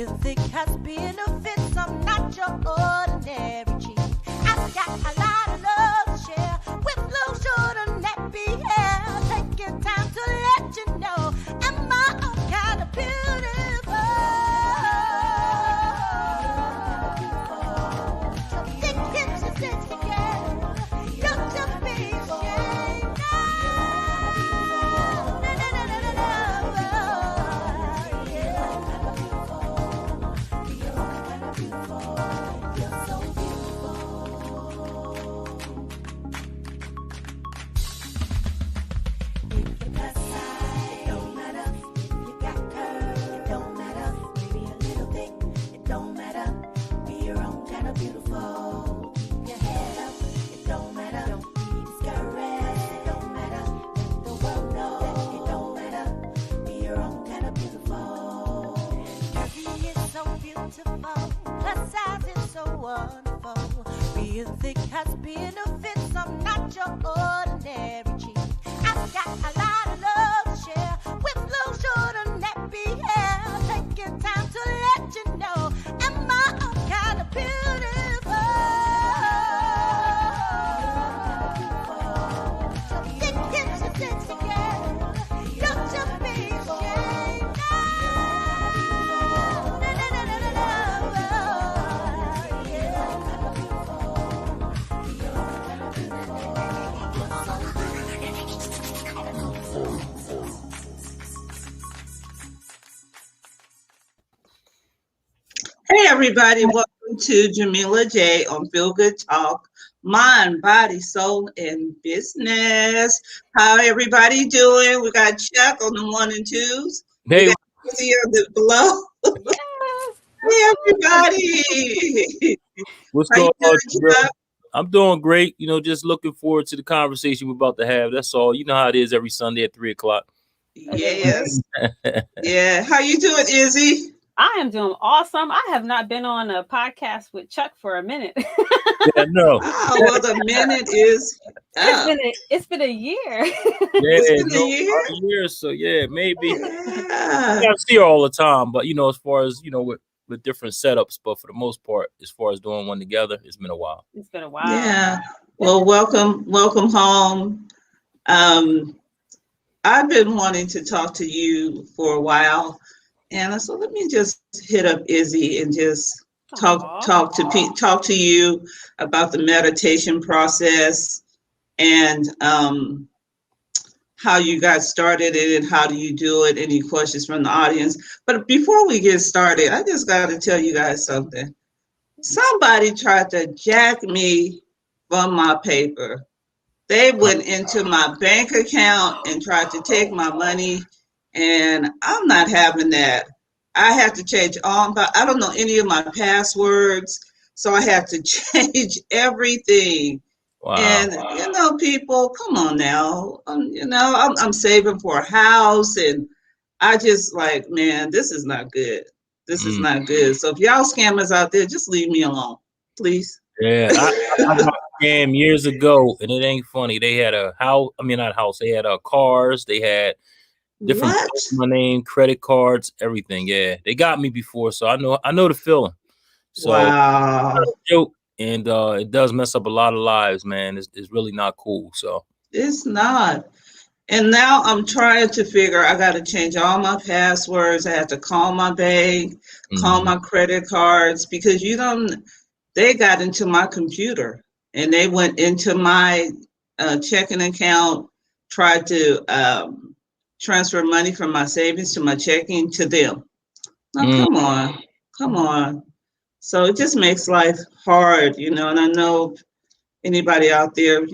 Music has benefits, I'm not your ordinary cheat. I've got a lot of love to share with Blue Short and Nappy Hair. Taking time to let you know am I kind of beautiful? So think it's a sexy girl, don't just be ashamed. No, no, no, no, no, no, no. You're so beautiful. If you got size, it don't matter. If you got curves, it don't matter. Maybe a little thick, it don't matter. Be your own kind of beautiful. Keep your head up, it don't matter. Don't be discouraged, it don't matter. Let the world know that it don't matter. Be your own kind of beautiful. Izzy is so beautiful, her size is so wonderful. Being thick has benefits, I'm not your ordinary cheat. I've got a lot of love to share with Blue Short and Nappy Hair. Taking time to let you know am I kind of beautiful? So think it's a sexy girl, don't you be ashamed. No, no, no, no, no, no, no. Hey everybody, welcome to Jamila J on Feel Good Talk, Mind, Body, Soul, and Business. How everybody doing? We got Chuck on the 1 and 2s. We Hey, got Izzy on the below. Hey everybody. what's How you going on, doing, bro? Chuck? I'm doing great. Just looking forward to the conversation we're about to have. That's all. You know how it is every Sunday at 3:00. Yes. Yeah. How you doing, Izzy? I am doing awesome. I have not been on a podcast with Chuck for a minute. Yeah, no. Oh, well, the minute is up. It's been a year. Yeah, It's been a no, year. about a year. So yeah, maybe. Yeah. I see her all the time, but as far as with different setups, but for the most part, as far as doing one together, it's been a while. It's been a while. Yeah. Well, welcome home. I've been wanting to talk to you for a while, and so let me just hit up Izzy and just talk to you about the meditation process and how you got started in it, how do you do it, any questions from the audience. But before we get started, I just got to tell you guys something. Somebody tried to jack me from my paper. They went into my bank account and tried to take my money, and I'm not having that. I have to change I don't know any of my passwords, so I have to change everything. Wow. And people, come on now. I'm saving for a house, and I just like, man, this is not good. This is not good. So if y'all scammers out there, just leave me alone, please. Yeah, I got scammed years ago, and it ain't funny. They had a house. I mean, not house. They had cars. They had different my name, credit cards, everything. Yeah, they got me before, so I know the feeling. So, wow. It's not a joke, and it does mess up a lot of lives, man. It's really not cool. So it's not. And now I'm trying to figure. I got to change all my passwords. I have to call my bank, call my credit cards, because they got into my computer and they went into my checking account, tried to transfer money from my savings to my checking to them. Now, come on. So it just makes life hard, and I know anybody out there,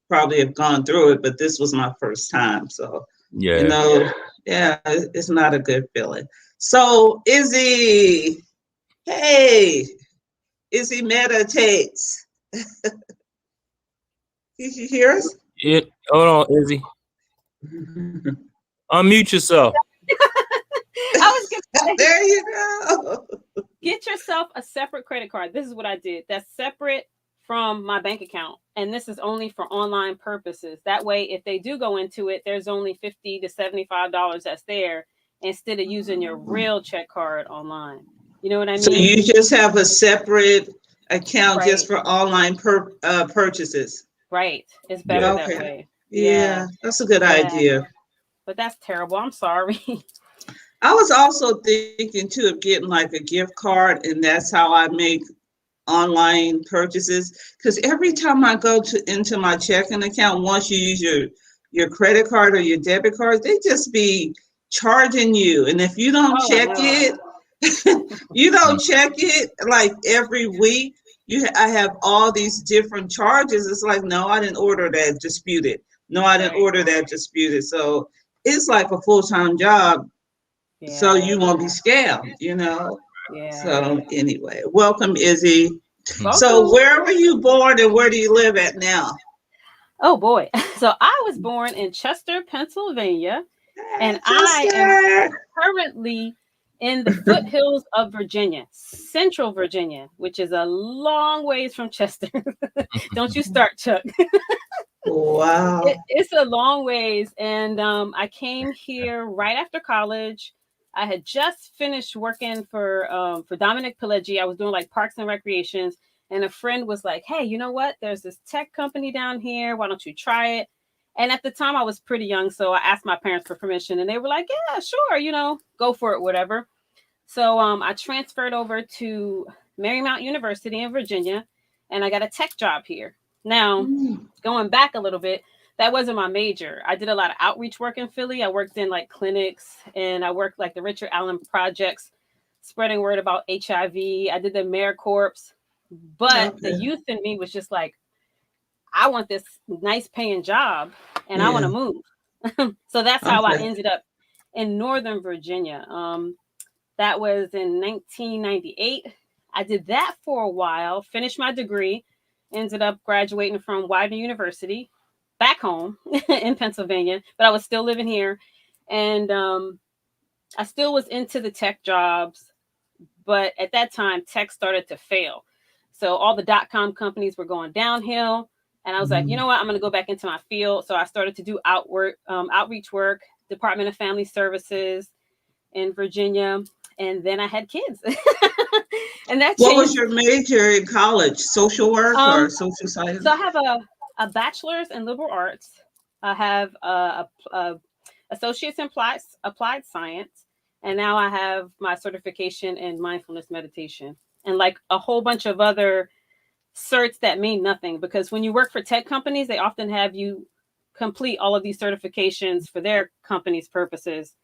probably have gone through it, but this was my first time. So, it's not a good feeling. So Izzy, hey, Izzi Meditates. Did you hear us? Hold on, Izzy. Unmute yourself. I was gonna say, there you go. Get yourself a separate credit card. This is what I did. That's separate from my bank account. And this is only for online purposes. That way, if they do go into it, there's only $50 to $75 that's there. instead of using your real check card online. You know what I mean? So you just have a separate account Right. just for online purchases. Right. It's better Yeah. that Okay. way. Yeah, that's a good Yeah. idea. But that's terrible. I'm sorry. I was also thinking too of getting like a gift card, and that's how I make online purchases. Because every time I go into my checking account, once you use your credit card or your debit card, they just be charging you. And if you don't Oh, check no. it, you don't check it like every week. I have all these different charges. It's like, no, I didn't order that, disputed. No, I didn't Right. order that, disputed. So it's like a full-time job. So Yeah. you won't be scammed, you know. Yeah. So anyway, welcome, Izzy. Welcome. So where were you born and where do you live at now? Oh boy. So I was born in Chester, Pennsylvania, and I am Chester. currently in the foothills of Virginia, Central Virginia, which is a long ways from Chester. Don't you start, Chuck. Wow. It's a long ways. And I came here right after college. I had just finished working for Dominic Pileggi. I was doing like parks and recreations. And a friend was like, hey, you know what? There's this tech company down here. Why don't you try it? And at the time I was pretty young. So I asked my parents for permission and they were like, yeah, sure. You know, go for it, whatever. So I transferred over to Marymount University in Virginia and I got a tech job here. Now, going back a little bit, that wasn't my major. I did a lot of outreach work in Philly. I worked in like clinics and I worked like the Richard Allen projects, spreading word about HIV. I did the AmeriCorps. But the youth in me was just like, I want this nice paying job and I want to move. So that's how I ended up in Northern Virginia. That was in 1998. I did that for a while, finished my degree, ended up graduating from Widener University back home in Pennsylvania, but I was still living here. And I still was into the tech jobs. But at that time, tech started to fail. So all the .com companies were going downhill. And I was like, you know what? I'm going to go back into my field. So I started to do outreach work, Department of Family Services in Virginia. And then I had kids. And that changed. What was your major in college? Social work or social science? So I have a bachelor's in liberal arts. I have a associate's in applied science. And now I have my certification in mindfulness meditation and like a whole bunch of other certs that mean nothing, because when you work for tech companies, they often have you complete all of these certifications for their company's purposes.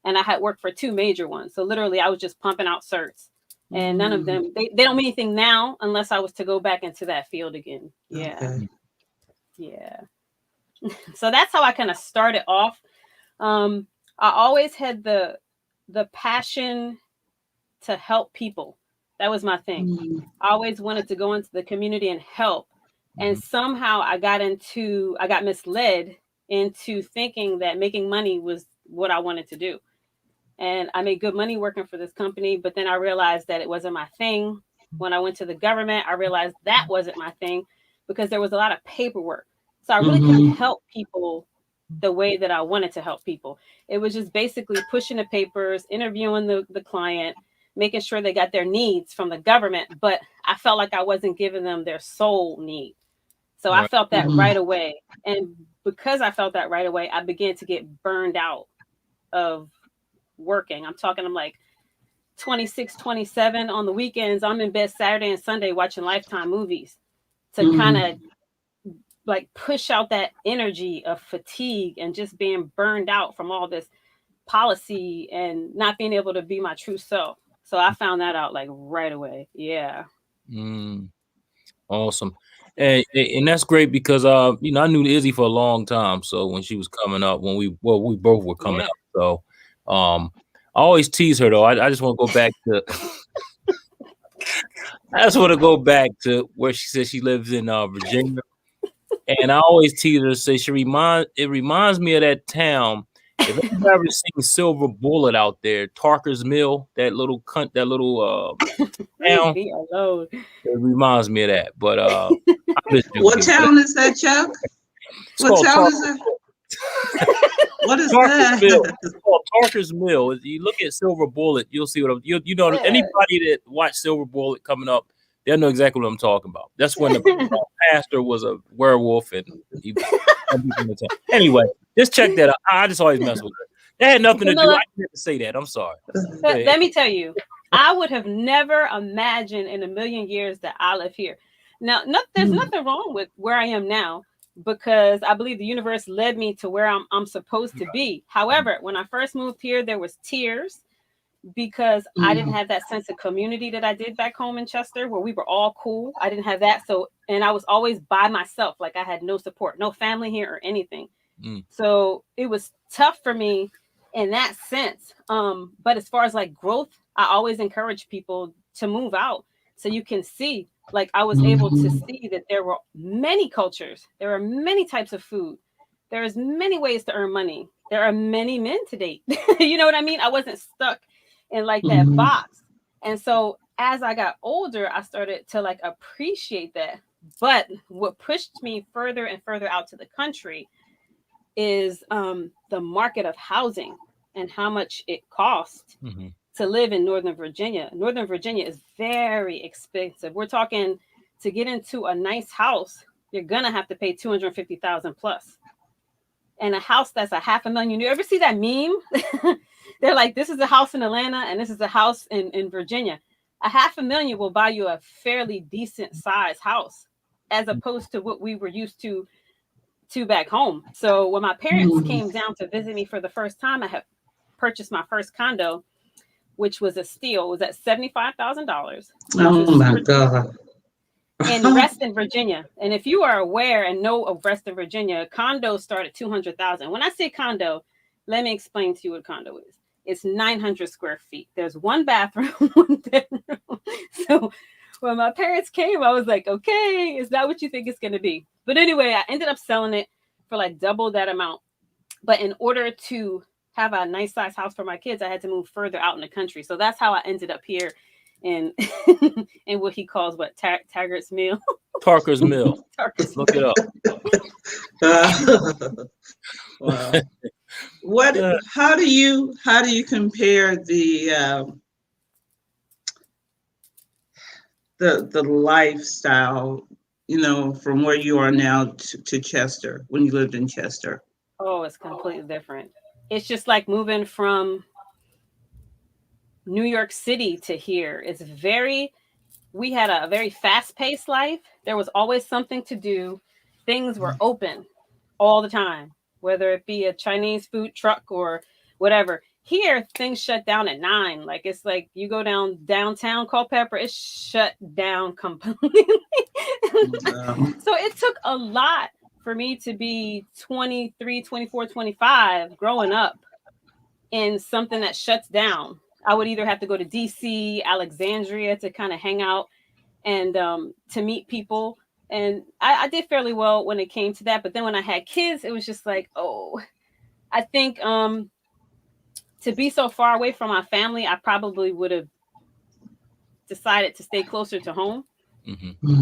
And I had worked for two major ones. So literally I was just pumping out certs and none of them, they don't mean anything now unless I was to go back into that field again. Yeah. Okay. Yeah. So that's how I kind of started off. I always had the passion to help people. That was my thing. I always wanted to go into the community and help. And somehow I got misled into thinking that making money was what I wanted to do. And I made good money working for this company, but then I realized that it wasn't my thing. When I went to the government, I realized that wasn't my thing because there was a lot of paperwork. So I really couldn't help people the way that I wanted to help people. It was just basically pushing the papers, interviewing the client, making sure they got their needs from the government, but I felt like I wasn't giving them their soul need. So I felt that right away. And because I felt that right away, I began to get burned out of working. I'm like 26, 27 on the weekends. I'm in bed Saturday and Sunday watching Lifetime movies to kind of like push out that energy of fatigue and just being burned out from all this policy and not being able to be my true self. So I found that out like right away. Yeah. Awesome. And that's great because you know, I knew Izzy for a long time. So when she was coming up, we both were coming up. So I always tease her though. I just want to go back to I just want to go back to where she said she lives in Virginia. And I always tease her, say it reminds me of that town. If you've ever seen Silver Bullet out there, Tarker's Mill, that little town, it reminds me of that. But what town is that, Chuck? What town is that? What is Tarker's Mill. that? It's called Tarker's Mill. You look at Silver Bullet, you'll see what you know. Anybody that watched Silver Bullet coming up, they'll know exactly what I'm talking about. That's when the pastor was a werewolf, and he. Anyway, just check that out. I just always mess with it. That had nothing to do. I didn't say that. I'm sorry. Let me tell you, I would have never imagined in a million years that I live here. Now, there's nothing wrong with where I am now, because I believe the universe led me to where I'm supposed to be. However, when I first moved here, there was tears because I didn't have that sense of community that I did back home in Chester, where we were all cool. I didn't have that. So, and I was always by myself. Like I had no support, no family here or anything. So it was tough for me in that sense. But as far as like growth, I always encourage people to move out so you can see. Like I was able to see that there were many cultures. There are many types of food. There's many ways to earn money. There are many men to date. You know what I mean? I wasn't stuck in like that box. And so as I got older, I started to like appreciate that. But what pushed me further and further out to the country is the market of housing and how much it costs to live in Northern Virginia. Northern Virginia is very expensive. We're talking to get into a nice house, you're gonna have to pay $250,000 plus. And a house that's $500,000. You ever see that meme? They're like, this is a house in Atlanta and this is a house in Virginia. $500,000 will buy you a fairly decent size house, as opposed to what we were used to back home. So when my parents came down to visit me for the first time, I had purchased my first condo, which was a steal. It was at $75,000. Oh my God. In Reston, Virginia. And if you are aware and know of Reston, Virginia, condos start at $200,000. When I say condo, let me explain to you what a condo is. It's 900 square feet. There's one bathroom, one bedroom. So when my parents came, I was like, okay, is that what you think it's going to be? But anyway, I ended up selling it for like double that amount. But in order to have a nice size house for my kids, I had to move further out in the country. So that's how I ended up here in what he calls Taggart's Mill. Tarker's Mill. Tarker's Look it up. Wow. How do you compare the lifestyle, from where you are now to Chester, when you lived in Chester? Oh, it's completely different. It's just like moving from New York City to here. We had a very fast-paced life. There was always something to do. Things were open all the time, whether it be a Chinese food truck or whatever. Here, things shut down at 9. Like, it's like you go downtown Culpeper, it's shut down completely. So it took a lot for me to be 23, 24, 25 growing up in something that shuts down. I would either have to go to DC, Alexandria to kind of hang out and to meet people. And I did fairly well when it came to that. But then when I had kids, it was just like, I think to be so far away from my family, I probably would have decided to stay closer to home.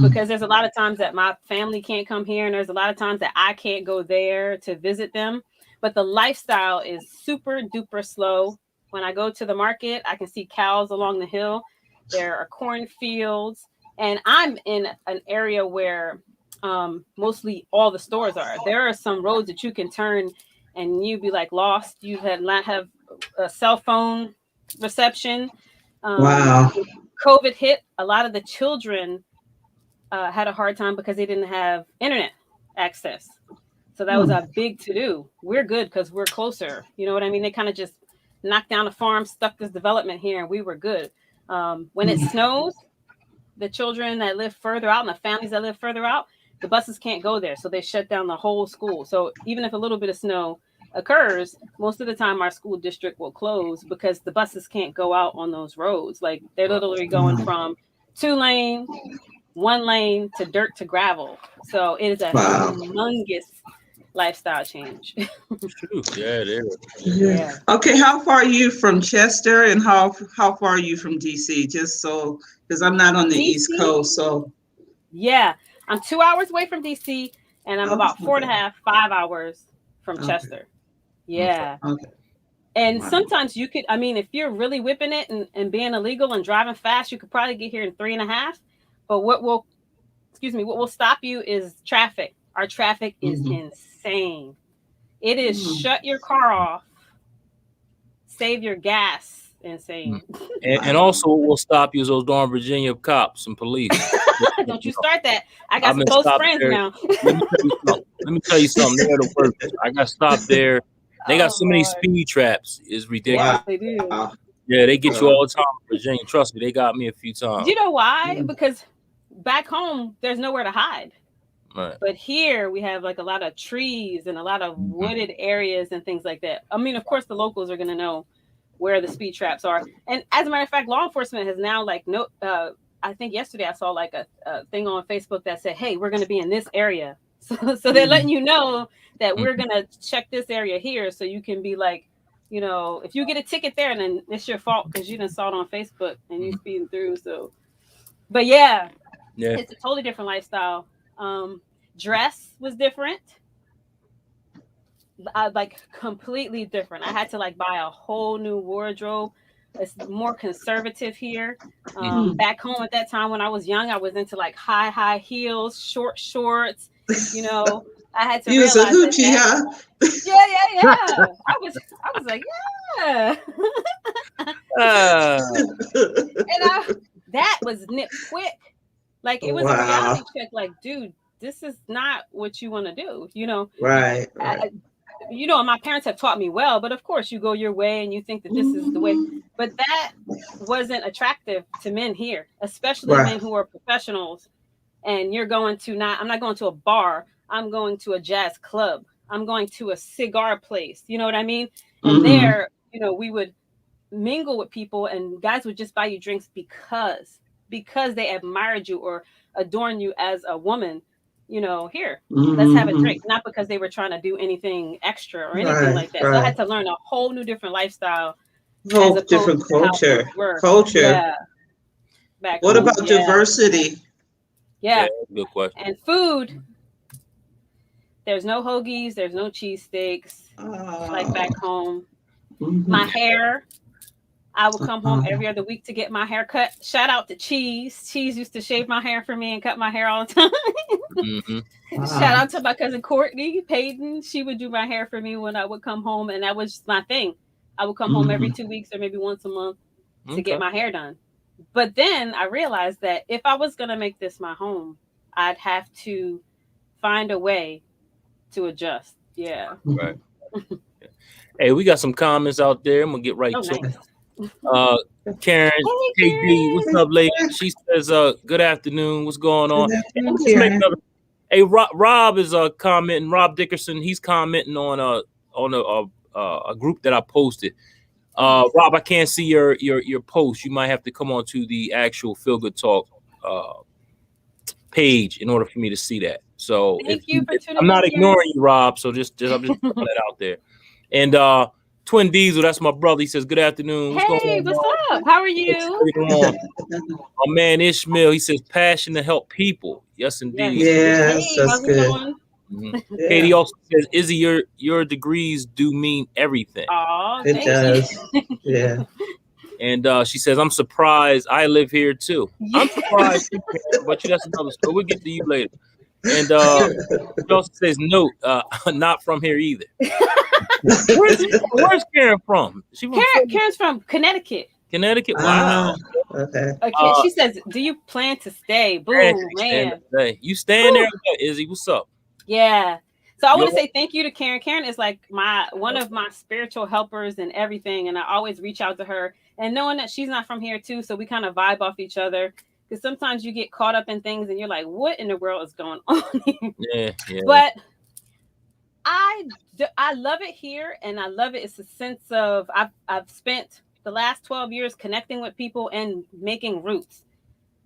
Because there's a lot of times that my family can't come here, and there's a lot of times that I can't go there to visit them. But the lifestyle is super duper slow. When I go to the market, I can see cows along the hill. There are cornfields, and I'm in an area where mostly all the stores are. There are some roads that you can turn and you'd be like lost. You not have a cell phone reception. Wow. COVID hit, a lot of the children had a hard time because they didn't have internet access. So that was a big to-do. We're good because we're closer. You know what I mean? They kind of just knocked down the farm, stuck this development here, and we were good. When it snows, the children that live further out and the families that live further out, the buses can't go there. So they shut down the whole school. So even if a little bit of snow occurs, most of the time our school district will close because the buses can't go out on those roads. Like they're literally going from 2-lane, 1 lane to dirt to gravel. So it is a humongous lifestyle change. Yeah, it is. Yeah. Okay, how far are you from Chester, and how far are you from DC? Just so, because I'm not on the East Coast, so. Yeah, I'm 2 hours away from DC, and I'm about 4.5, 5 hours from Chester. Yeah. Okay. And Wow. sometimes you could, I mean, if you're really whipping it and being illegal and driving fast, you could probably get here in 3.5. But what will stop you is traffic. Our traffic is Mhm. insane. It is Mm. shut your car off, save your gas, insane. And Wow. also, what will stop you is those darn Virginia cops and police. Don't you start that. I got I've some been close stopped friends there. now. Let me tell you something. They're the worst. I got stopped there. They got Oh, so many Lord. speed traps. It's ridiculous. Yes, they do. Wow. Yeah, they get you all the time in Virginia. Trust me, they got me a few times. Do you know why? Mm. Because back home, there's nowhere to hide. Right. But here we have like a lot of trees and a lot of Mhm. wooded areas and things like that. I mean, of course, the locals are going to know where the speed traps are. And as a matter of fact, law enforcement has now I think yesterday I saw like a thing on Facebook that said, "Hey, we're going to be in this area." So they're letting you know that we're Mhm. going to check this area here, so you can be like, if you get a ticket there, then it's your fault because you didn't saw it on Facebook and you Mhm. speeding through. So, but yeah, Yeah. it's a totally different lifestyle. Dress was different. Like completely different. I had to like buy a whole new wardrobe. It's more conservative here. Mhm. Back home at that time when I was young, I was into like high heels, short shorts. You know, I had to You was a realize that hoochie, huh? yeah. I was like, yeah. Ah, And that was nipped quick. Like it was a Wow. reality check. Like, dude, this is not what you want to do. Right. I, my parents have taught me well, but of course you go your way and you think that this is the way. Mhm. But that wasn't attractive to men here, especially Right. men who are professionals. And you're going to I'm not going to a bar. I'm going to a jazz club. I'm going to a cigar place. You know what I mean? And Mhm. there, we would mingle with people and guys would just buy you drinks because they admired you or adorn you as a woman. Here, let's have a Mhm. drink, not because they were trying to do anything extra or anything Right. like that. So I Right. had to learn a whole new different lifestyle as Whole opposed different to how culture. things were. Culture. Yeah, back What home. about Yeah, diversity? yeah, yeah. good question. And food, there's no hoagies, there's no cheesesteaks like Oh. back home. My Mhm. hair, I would come home Uh-huh. every other week to get my hair cut. Shout out to Cheese. Cheese used to shave my hair for me and cut my hair all the time. Hmm. Shout Wow. out to my cousin Courtney Payton. She would do my hair for me when I would come home, and that was just my thing. I would come home every Mhm. 2 weeks or maybe once a month to get Okay. my hair done. But then I realized that if I was going to make this my home, I'd have to find a way to adjust. Yeah. Right. Hey, we got some comments out there. I'm gonna get right Oh, to 'em. nice. Karen Hey, KD, what's Karen. up, lady? She says, "Good afternoon. What's going on?" Good Hey, let afternoon, me just make Karen. another. Hey, Rob is commenting. Rob Dickerson, he's commenting on a group that I posted. Nice. Rob, I can't see your post. You might have to come on to the actual Feel Good Talk page in order for me to see that. So Thank you for I'm tuning in, not Karen. ignoring you, Rob. So I'm just throwing that out there. And Twin Diesel, that's my brother. He says, "Good afternoon. What's going Hey, on, what's Rob? up? How are What's you? going on?" My man Ishmael, he says, "Passion to help people." Yes, Yes. indeed. Yes, Hey, that's how's it good. going? Mhm. Yeah, Katie also says, "Izzy, your degrees do mean everything." Oh, it thank you. does. Yeah. And she says, "I'm surprised. I live here too." Yeah. I'm surprised, too, Karen, but that's another story. We'll get to you later. And she also says, "Note, not from here either." Where's Karen from? Is she from Philly? Karen's from Connecticut. Connecticut? Ah, Wow. okay. Okay, Uh, she says, "Do you plan to stay?" man, Boom, she's staying man. today. You staying there? Whew. Izzy, what's up? Yeah. So I You want all to say thank you to Karen. Karen is like one right? of my spiritual helpers and everything, and I always reach out to her. And knowing that she's not from here too, so we kind of vibe off each other. Because sometimes you get caught up in things, and you're like, "What in the world is going on here?" Yeah, yeah. But I love it here, and I love it. It's a sense of I've spent the last 12 years connecting with people and making roots.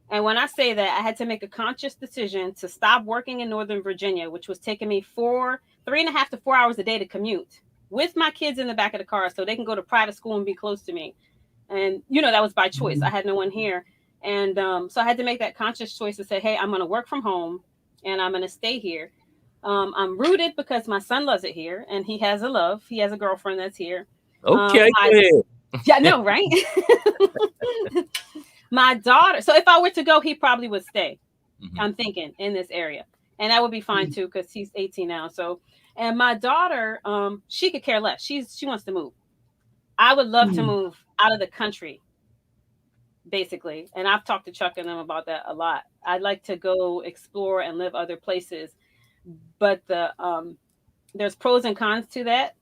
And when I say that, I had to make a conscious decision to stop working in Northern Virginia, which was taking me 3.5 to 4 hours a day to commute with my kids in the back of the car so they can go to private school and be close to me. And, that was by choice. I had no one here. And so I had to make that conscious choice to say, hey, I'm going to work from home and I'm going to stay here. I'm rooted because my son loves it here, and he has a girlfriend that's here. Okay. Yeah, no, right? My daughter. So if I were to go, he probably would stay. Mhm. I'm thinking in this area, and that would be fine too because he's 18 now. So, and my daughter, she could care less. She wants to move. I would love to move out of the country, basically. And I've talked to Chuck and them about that a lot. I'd like to go explore and live other places, but there's pros and cons to that.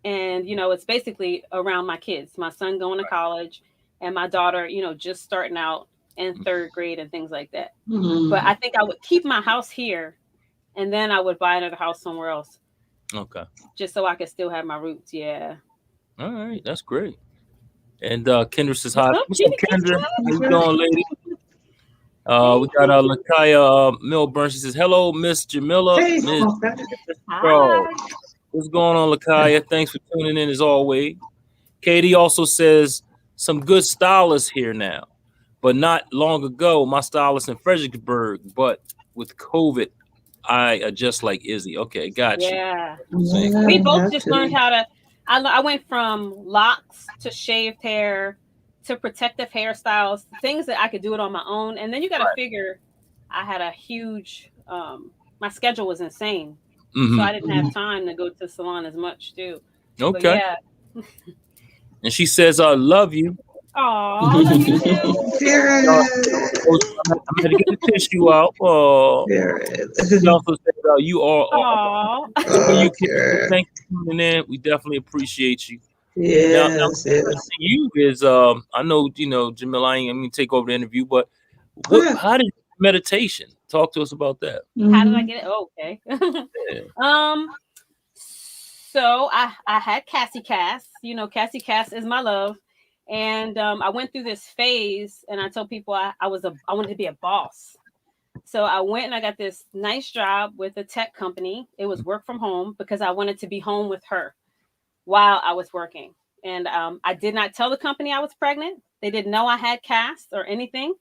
And it's basically around my kids, my son going to college, and my daughter, just starting out in third grade and things like that. But I think I would keep my house here, and then I would buy another house somewhere else. Okay. Just so I could still have my roots. Yeah. All right, that's great. And Kendra says hi. What's What's up, up, Kendra? Kendra? How you doing, lady? We got Lakaya Milburn. She says, "Hello, Miss Jamila, Hey, Miss Hi. Charles. What's going on, Lakaya? Thanks for tuning in as always." Katie also says, "Some good stylists here now, but not long ago. My stylist in Fredericksburg, but with COVID, I adjust like Izzy." Okay, got you. Yeah. Yeah, We both that just too. learned how to. I went from locks to shaved hair to protective hairstyles, things that I could do it on my own. And then you got to figure, I had a huge. My schedule was insane, so I didn't have time to go to the salon as much too. But Okay. yeah. And she says, "I love you." Aw, love you too. Period. I'm going to get the tissue out. Oh. Period. She also said, "You are Aw. you Okay. thank you for tuning in. We definitely appreciate you." Now Yes, yes. you is I know Jamila. I ain't gonna take over the interview, but Go ahead. how did meditation? Talk to us about that. How did I get it? Oh, okay. Yeah. So I had Cassie Cass. Cassie Cass is my love. And I went through this phase, and I told people I wanted to be a boss. So I went and I got this nice job with a tech company. It was work from home because I wanted to be home with her while I was working. And I did not tell the company I was pregnant. They didn't know I had Cass or anything.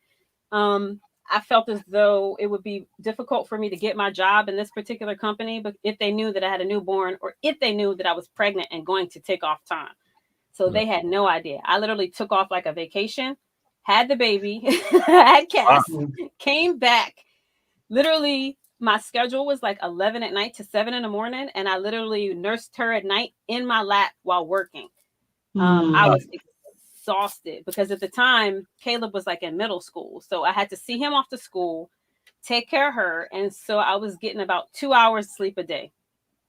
I felt as though it would be difficult for me to get my job in this particular company, but if they knew that I had a newborn, or if they knew that I was pregnant and going to take off time. So they had no idea. I literally took off like a vacation, had the baby, had Cass, came back. Literally, my schedule was like 11 at night to 7 in the morning, and I literally nursed her at night in my lap while working. I was exhausted because at the time Caleb was like in middle school, so I had to see him off to school, take care of her, and so I was getting about 2 hours sleep a day.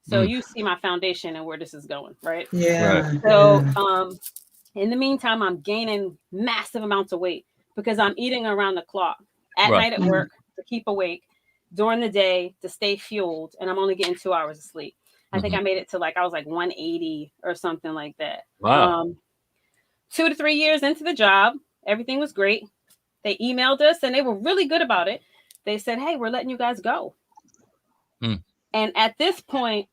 So you see my foundation and where this is going, right? Yeah. So in the meantime, I'm gaining massive amounts of weight because I'm eating around the clock at night at work to keep awake, during the day to stay fueled, and I'm only getting 2 hours of sleep. I think I made it to I was like 180 or something like that. Wow. 2 to 3 years into the job, everything was great. They emailed us and they were really good about it. They said, "Hey, we're letting you guys go." And at this point,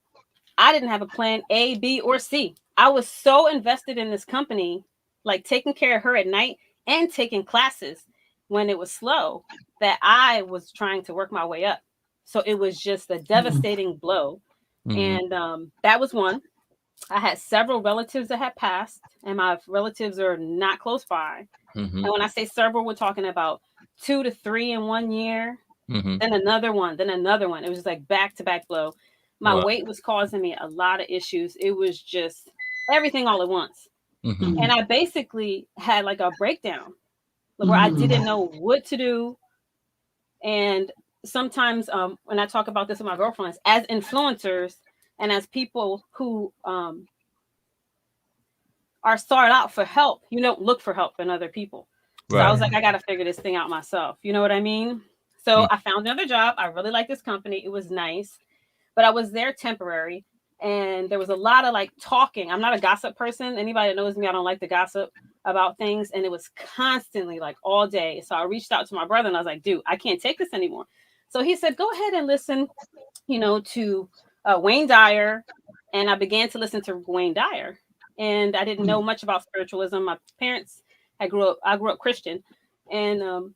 I didn't have a plan A, B, or C. I was so invested in this company, like taking care of her at night and taking classes when it was slow, that I was trying to work my way up. So it was just a devastating blow. And that was one. I had several relatives that had passed, and my relatives are not close by. And when I say several, we're talking about 2 to 3 in 1 year, then another one, then another one. It was just like back-to-back blow. My weight was causing me a lot of issues. It was just everything all at once. And I basically had like a breakdown where I didn't know what to do. And sometimes when I talk about this with my girlfriends, as influencers and as people who are sought out for help, you don't look for help in other people. So I was like, I got to figure this thing out myself. You know what I mean? So I found another job. I really liked this company. It was nice, but I was there temporary. And there was a lot of like talking. I'm not a gossip person. Anybody that knows me, I don't like to gossip about things. And it was constantly like all day. So I reached out to my brother and I was like, dude, I can't take this anymore. So he said, go ahead and listen, to Wayne Dyer. And I began to listen to Wayne Dyer. And I didn't know much about spiritualism. My parents, I grew up Christian. And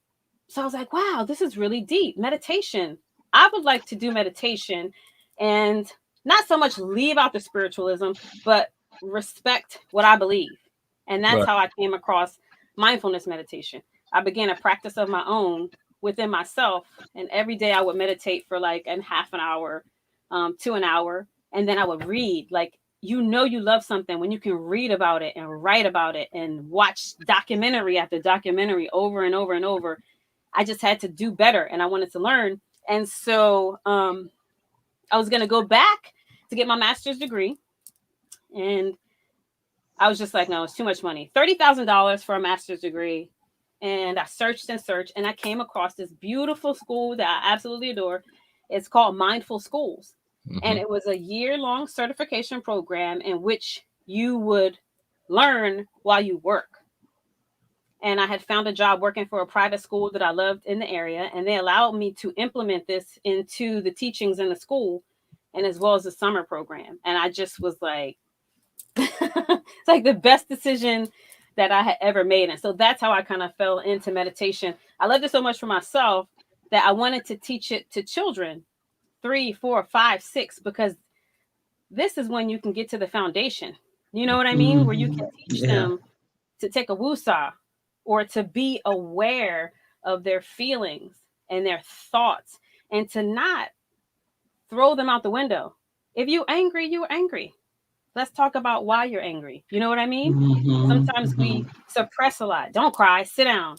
so I was like, wow, this is really deep. Meditation. I would like to do meditation. and not so much leave out the spiritualism, but respect what I believe. And that's Right. how I came across mindfulness meditation. I began a practice of my own within myself, and every day I would meditate for like a half an hour to an hour, and then I would read. Like, you know, you love something when you can read about it and write about it and watch documentary after documentary over and over and over. I just had to do better, and I wanted to learn. And so I was going to go back to get my master's degree, and I was just like, no, it's too much money. $30,000 for a master's degree. And I searched and searched, and I came across this beautiful school that I absolutely adore. It's called Mindful Schools. And it was a year-long certification program in which you would learn while you work. And I had found a job working for a private school that I loved in the area, and they allowed me to implement this into the teachings in the school and as well as the summer program. And I just was like, it's like the best decision that I had ever made. And so that's how I kind of fell into meditation. I loved it so much for myself that I wanted to teach it to children, 3, 4, 5, 6, because this is when you can get to the foundation. You know what I mean? Where you can teach them to take a woosah or to be aware of their feelings and their thoughts and to not throw them out the window. If you're angry, you're angry. Let's talk about why you're angry. You know what I mean? Sometimes we suppress a lot. Don't cry. Sit down.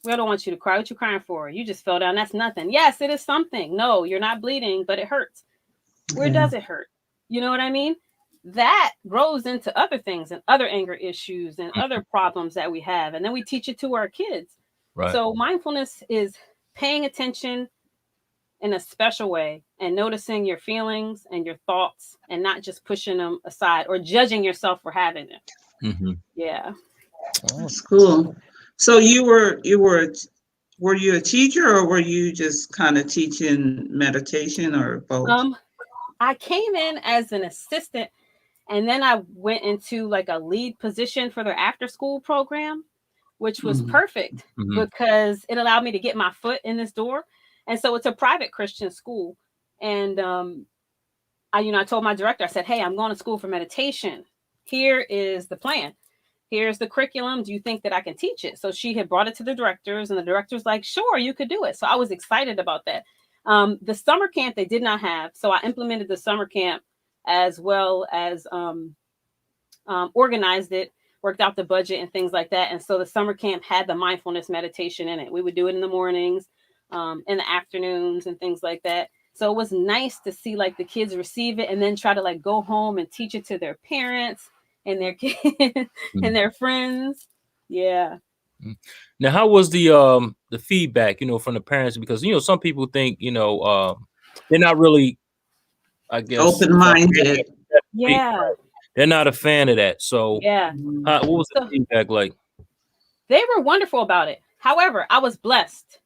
We don't want you to cry. What you crying for? You just fell down. That's nothing. Yes, it is something. No, you're not bleeding, but it hurts. Where does it hurt? You know what I mean? That grows into other things and other anger issues and other problems that we have. And then we teach it to our kids. Right. So mindfulness is paying attention in a special way and noticing your feelings and your thoughts and not just pushing them aside or judging yourself for having them. Yeah. That's cool. So were you a teacher, or were you just kind of teaching meditation, or both? I came in as an assistant, and then I went into like a lead position for their after school program, which was perfect because it allowed me to get my foot in this door. And so it's a private Christian school. And I told my director, I said, hey, I'm going to school for meditation. Here is the plan. Here's the curriculum. Do you think that I can teach it? So she had brought it to the directors, and the director's like, sure, you could do it. So I was excited about that. The summer camp they did not have. So I implemented the summer camp as well as organized it, worked out the budget and things like that. And so the summer camp had the mindfulness meditation in it. We would do it in the mornings, in the afternoons and things like that. So it was nice to see like the kids receive it and then try to like go home and teach it to their parents and their kids and their friends. Yeah. Now, how was the feedback, from the parents? Because, some people think, they're not really, I guess, open-minded. Yeah. They're not a fan of that. So yeah. What was the feedback like? They were wonderful about it. However, I was blessed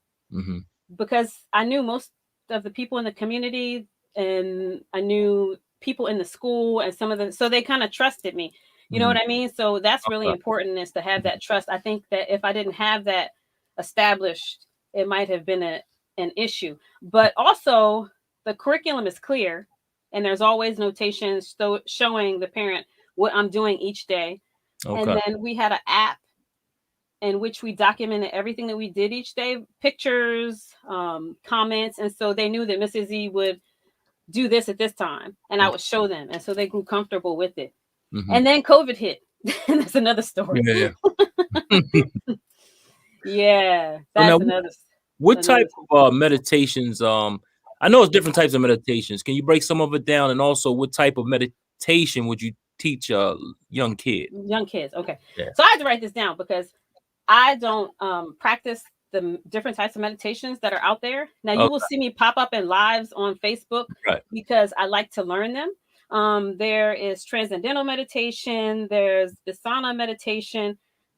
because I knew most of the people in the community, and I knew people in the school, and so they kind of trusted me. You know what I mean? So that's really important, is to have that trust. I think that if I didn't have that established, it might have been an issue. But also, the curriculum is clear, and there's always notations showing the parent what I'm doing each day. Okay. And then we had an app in which we documented everything that we did each day, pictures, comments. And so they knew that Miss Izzi would do this at this time, and I would show them. And so they grew comfortable with it. And then COVID hit. That's another story. Yeah, that's another. What type of meditations? I know it's different types of meditations. Can you break some of it down? And also, what type of meditation would you teach young kids? Young kids, okay. Yeah. So I had to write this down because I don't practice the different types of meditations that are out there. Now, you will see me pop up in lives on Facebook because I like to learn them. There is transcendental meditation. There's Vipassana meditation.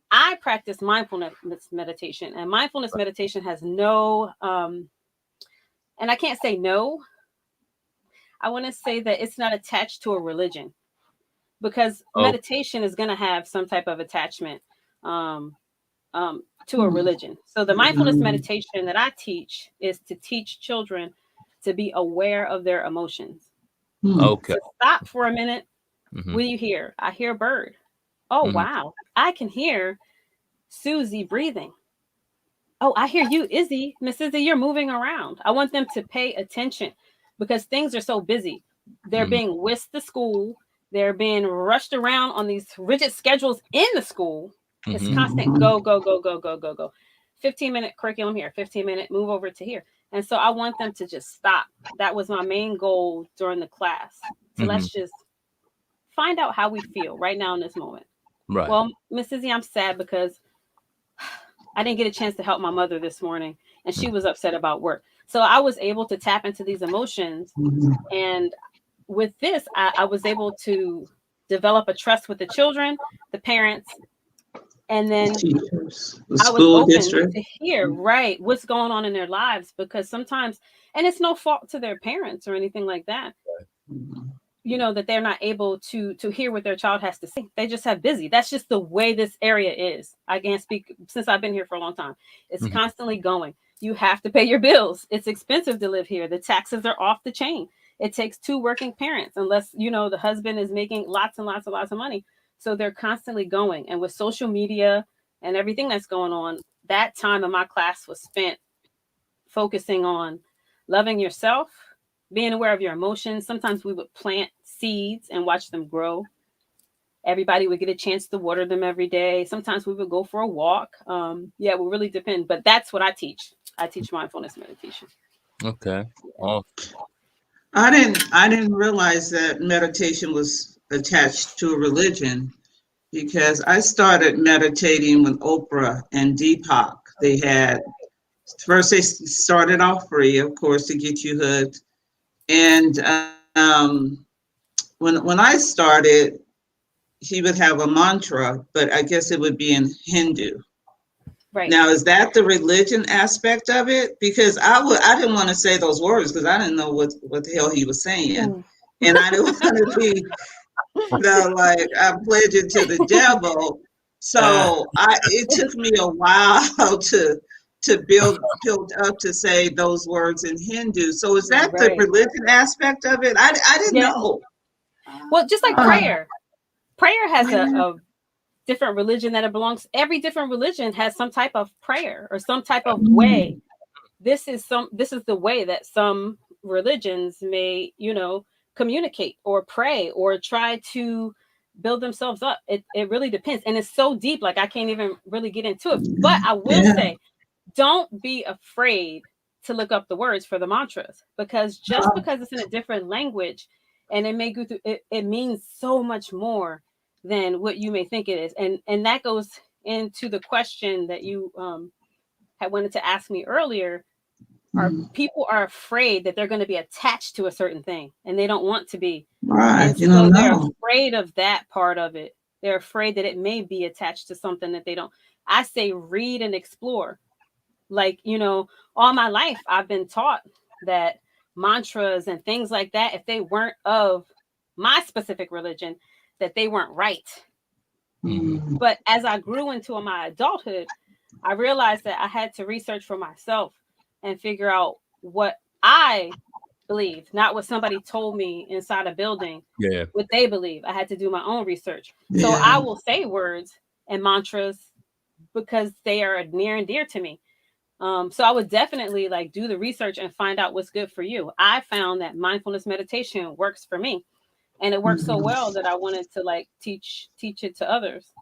I practice mindfulness meditation, and mindfulness meditation has no, and I can't say no. I want to say that it's not attached to a religion, because meditation is going to have some type of attachment to a religion. So the mindfulness meditation that I teach is to teach children to be aware of their emotions. Okay. To stop for a minute. Mhm. What do you hear? I hear a bird. Oh, Mhm. wow. I can hear Susie breathing. Oh, I hear you, Izzy. Miss Izzy, you're moving around. I want them to pay attention because things are so busy. They're Mhm. being whisked to school. They're being rushed around on these rigid schedules in the school. It's Mhm. constant go, go, go, go, go, go, go. 15-minute curriculum here, 15-minute move over to here. And so I want them to just stop. That was my main goal during the class. So Mhm. let's just find out how we feel right now in this moment. Right. Well, Miss Izzy, I'm sad because I didn't get a chance to help my mother this morning, and she was upset about work. So I was able to tap into these emotions. And with this, I was able to develop a trust with the children, the parents, and then Teachers, the I was school open district. to hear, right, what's going on in their lives because sometimes, and it's no fault to their parents or anything like that, you know, that they're not able to hear what their child has to say. They just have busy. That's just the way this area is. I can't speak since I've been here for a long time. It's Mhm. constantly going. You have to pay your bills. It's expensive to live here. The taxes are off the chain. It takes two working parents unless, you know, the husband is making lots and lots and lots of money. So they're constantly going. And with social media and everything that's going on, that time in my class was spent focusing on loving yourself, being aware of your emotions. Sometimes we would plant seeds and watch them grow. Everybody would get a chance to water them every day. Sometimes we would go for a walk. Yeah, it will really depend. But that's what I teach. I teach mindfulness meditation. Okay. Oh. I didn't realize that meditation was attached to a religion because I started meditating with Oprah and Deepak. They had first they started off free, of course, to get you hooked. And when I started, he would have a mantra, but I guess it would be in Hindu. Right. Now, is that the religion aspect of it? Because I didn't want to say those words because I didn't know what the hell he was saying, and I didn't want to be, like I'm pledging to the devil. So it took me a while to build up to say those words in Hindu. So is that the Right. religion aspect of it? I didn't Yeah. know. Well, just like prayer. Prayer has Yeah. a different religion that it belongs. Every different religion has some type of prayer or some type of way. This is the way that some religions may, you know, communicate or pray or try to build themselves up. It really depends. And it's so deep, like I can't even really get into it. But I will Yeah. say, don't be afraid to look up the words for the mantras because just because it's in a different language and it may go through it means so much more than what you may think it is. And that goes into the question that you had wanted to ask me earlier. Are people are afraid that they're going to be attached to a certain thing and they don't want to be. Right. And You don't so they're know. afraid of that part of it. They're afraid that it may be attached to something that they don't. I say read and explore. Like, you know, all my life I've been taught that mantras and things like that, if they weren't of my specific religion, that they weren't right. Mm. But as I grew into my adulthood, I realized that I had to research for myself and figure out what I believe, not what somebody told me inside a building, Yeah. what they believe. I had to do my own research. So I Yeah. will say words and mantras because they are near and dear to me. So I would definitely like do the research and find out what's good for you. I found that mindfulness meditation works for me, and it works so Mhm. well that I wanted to like teach it to others.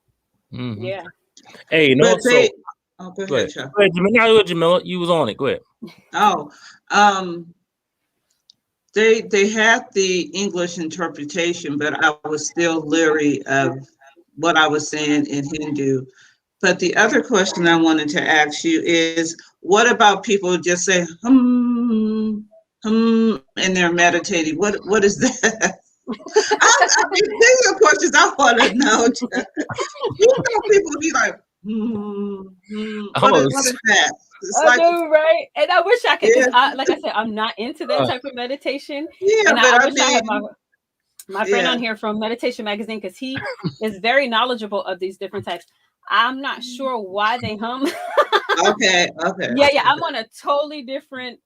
Mhm. Yeah. Hey, and But also, go go ahead, ahead. Chuck. Go ahead, Jamila. No, go ahead, Jamila. You was on it. Go ahead. Oh, they had the English interpretation, but I was still leery of what I was saying in Hindu. But the other question I wanted to ask you is, what about people who just say and they're meditating? What is that? These are questions I want to know. You know, people be like, Oh, what is that? It's I like, know, right? And I wish I could, yeah, because I, like I said, I'm not into that type of meditation. yeah, And but I I wish I had mean, my friend yeah. on here from Meditation Magazine because he is very knowledgeable of these different types. I'm not sure why they hum. Okay, okay, Yeah, okay. I'm on a totally different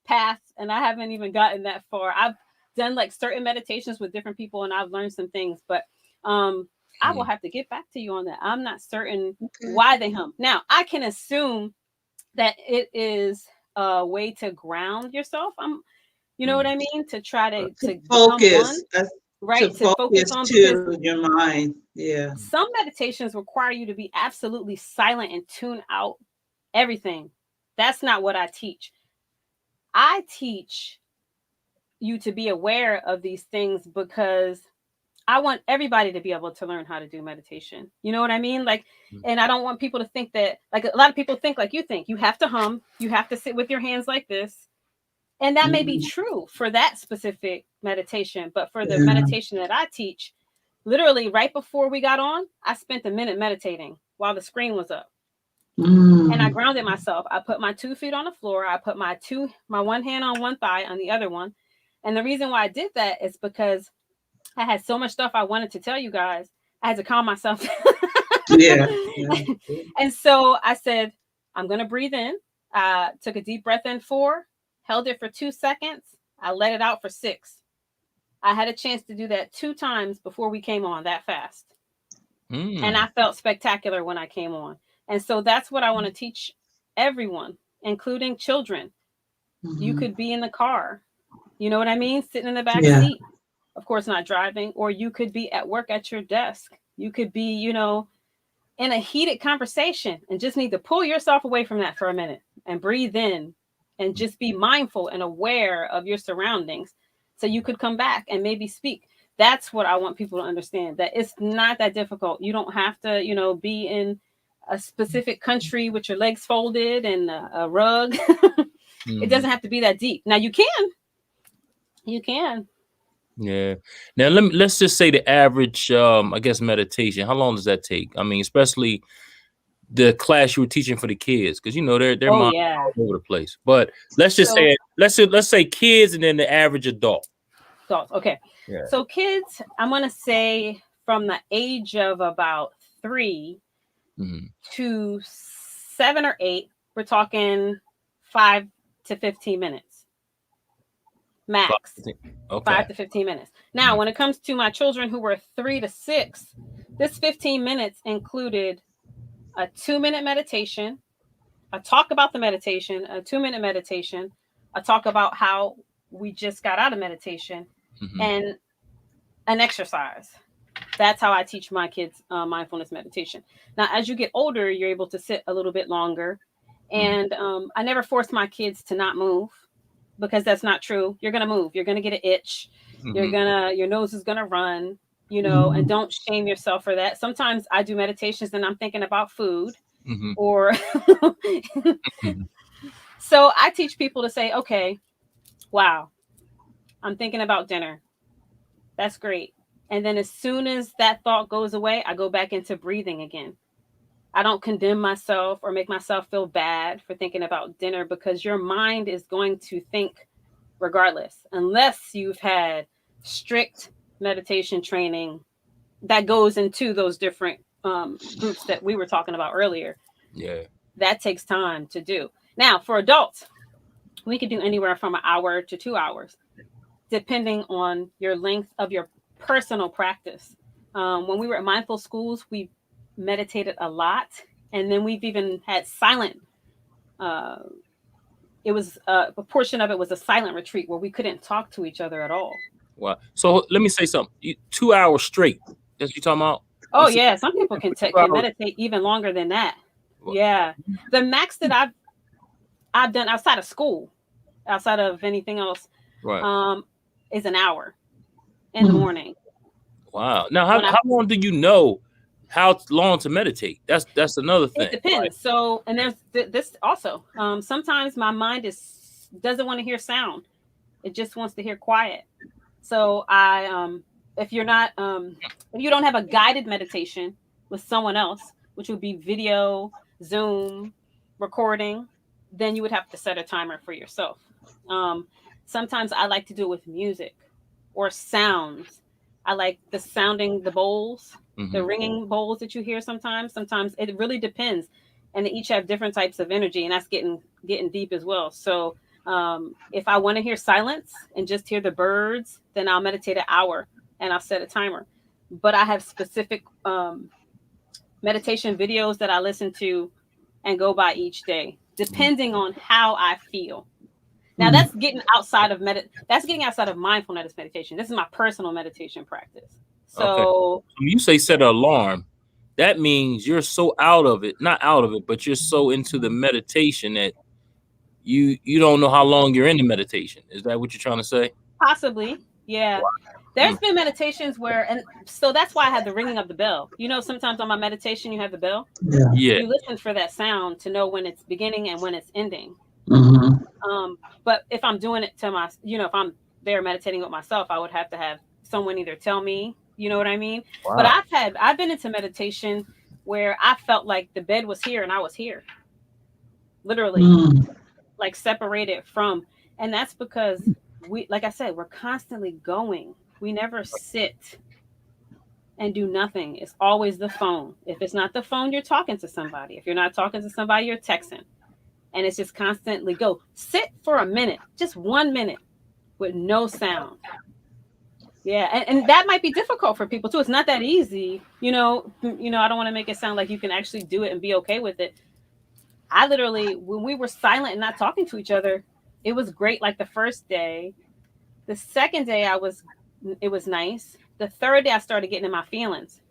path, and I haven't even gotten that far. I've done like certain meditations with different people, and I've learned some things, but I will have to get back to you on that. I'm not certain why they hum. Now, I can assume that it is a way to ground yourself. You know what I mean? To try to focus, become one, right? to To focus on, because to your mind. Yeah. some meditations require you to be absolutely silent and tune out everything. That's not what I teach. I teach you to be aware of these things because I want everybody to be able to learn how to do meditation. You know what I mean? Like, and I don't want people to think that, like, a lot of people think like you think. You have to hum, you have to sit with your hands like this. And that may be true for that specific meditation, but for the meditation that I teach, literally right before we got on, I spent a minute meditating while the screen was up. And I grounded myself. I put my 2 feet on the floor. I put my one hand on one thigh, on the other one. And the reason why I did that is because I had so much stuff I wanted to tell you guys. I had to calm myself. And so I said, I'm going to breathe in. Took a deep breath in 4, held it for 2 seconds. I let it out for 6. I had a chance to do that 2 times before we came on that fast. And I felt spectacular when I came on. And so that's what I want to teach everyone, including children. You could be in the car. You know what I mean? Sitting in the back seat. Of course, not driving. Or you could be at work at your desk. You could be, you know, in a heated conversation and just need to pull yourself away from that for a minute and breathe in and just be mindful and aware of your surroundings so you could come back and maybe speak. That's what I want people to understand, that it's not that difficult. You don't have to, you know, be in a specific country with your legs folded and a rug. It doesn't have to be that deep. Now you can. Yeah. Now let's just say the average, I guess, meditation. How long does that take? I mean, especially the class you were teaching for the kids, because you know they're all over the place. But let's just say let's say kids and then the average adult. Adults, okay. Yeah. So kids, I'm gonna say from the age of about 3 to 7 or 8, we're talking 5 to 15 minutes. Max. Okay. 5 to 15 minutes. Now, when it comes to my children who were 3 to 6, this 15 minutes included a 2-minute meditation, a talk about the meditation, a 2-minute meditation, a talk about how we just got out of meditation, and an exercise. That's how I teach my kids mindfulness meditation. Now, as you get older, you're able to sit a little bit longer. And I never force my kids to not move, because that's not true. You're going to move. You're going to get an itch. Your nose is going to run, you know, and don't shame yourself for that. Sometimes I do meditations and I'm thinking about food or so I teach people to say, okay, wow, I'm thinking about dinner. That's great. And then as soon as that thought goes away, I go back into breathing again. I don't condemn myself or make myself feel bad for thinking about dinner, because your mind is going to think regardless, unless you've had strict meditation training that goes into those different groups that we were talking about earlier. Yeah. That takes time to do. Now, for adults, we could do anywhere from an hour to 2 hours, depending on your length of your personal practice. When we were at mindful schools, we meditated a lot, and then we've even had silent. It was a portion of it was a silent retreat where we couldn't talk to each other at all. Wow. So let me say something. 2 hours straight. That's what you're talking about? Oh yeah, some people can meditate even longer than that. Wow. Yeah, the max that I've done outside of school, outside of anything else, right, is an hour in the morning. Wow. Now, how long do you know how long to meditate? That's another thing. It depends. Right? So, and there's this also. Sometimes my mind doesn't want to hear sound; it just wants to hear quiet. So if you're not, if you don't have a guided meditation with someone else, which would be video, Zoom, recording, then you would have to set a timer for yourself. Sometimes I like to do it with music or sounds. I like the bowls, the ringing bowls that you hear sometimes. Sometimes it really depends. And they each have different types of energy, and that's getting deep as well. So If I want to hear silence and just hear the birds, then I'll meditate an hour and I'll set a timer. But I have specific meditation videos that I listen to and go by each day, depending on how I feel. Now that's getting outside of mindfulness meditation. This is my personal meditation practice. So when you say set an alarm, that means you're so not out of it, but you're so into the meditation that you don't know how long you're in the meditation. Is that what you're trying to say? Possibly, yeah. There's been meditations where, and so that's why I had the ringing of the bell. You know, sometimes on my meditation you have the bell. Yeah. You listen for that sound to know when it's beginning and when it's ending. But if I'm doing it to if I'm there meditating with myself, I would have to have someone either tell me, you know what I mean? Wow. But I've been into meditation where I felt like the bed was here and I was here. Literally. Like separated from, and that's because like I said, we're constantly going. We never sit and do nothing. It's always the phone. If it's not the phone, you're talking to somebody. If you're not talking to somebody, you're texting. And it's just constantly go. Sit for a minute, just 1 minute with no sound. Yeah, and that might be difficult for people too. It's not that easy. I don't want to make it sound like you can actually do it and be okay with it. I literally, when we were silent and not talking to each other, it was great. Like the first day, the second day it was nice. The third day I started getting in my feelings.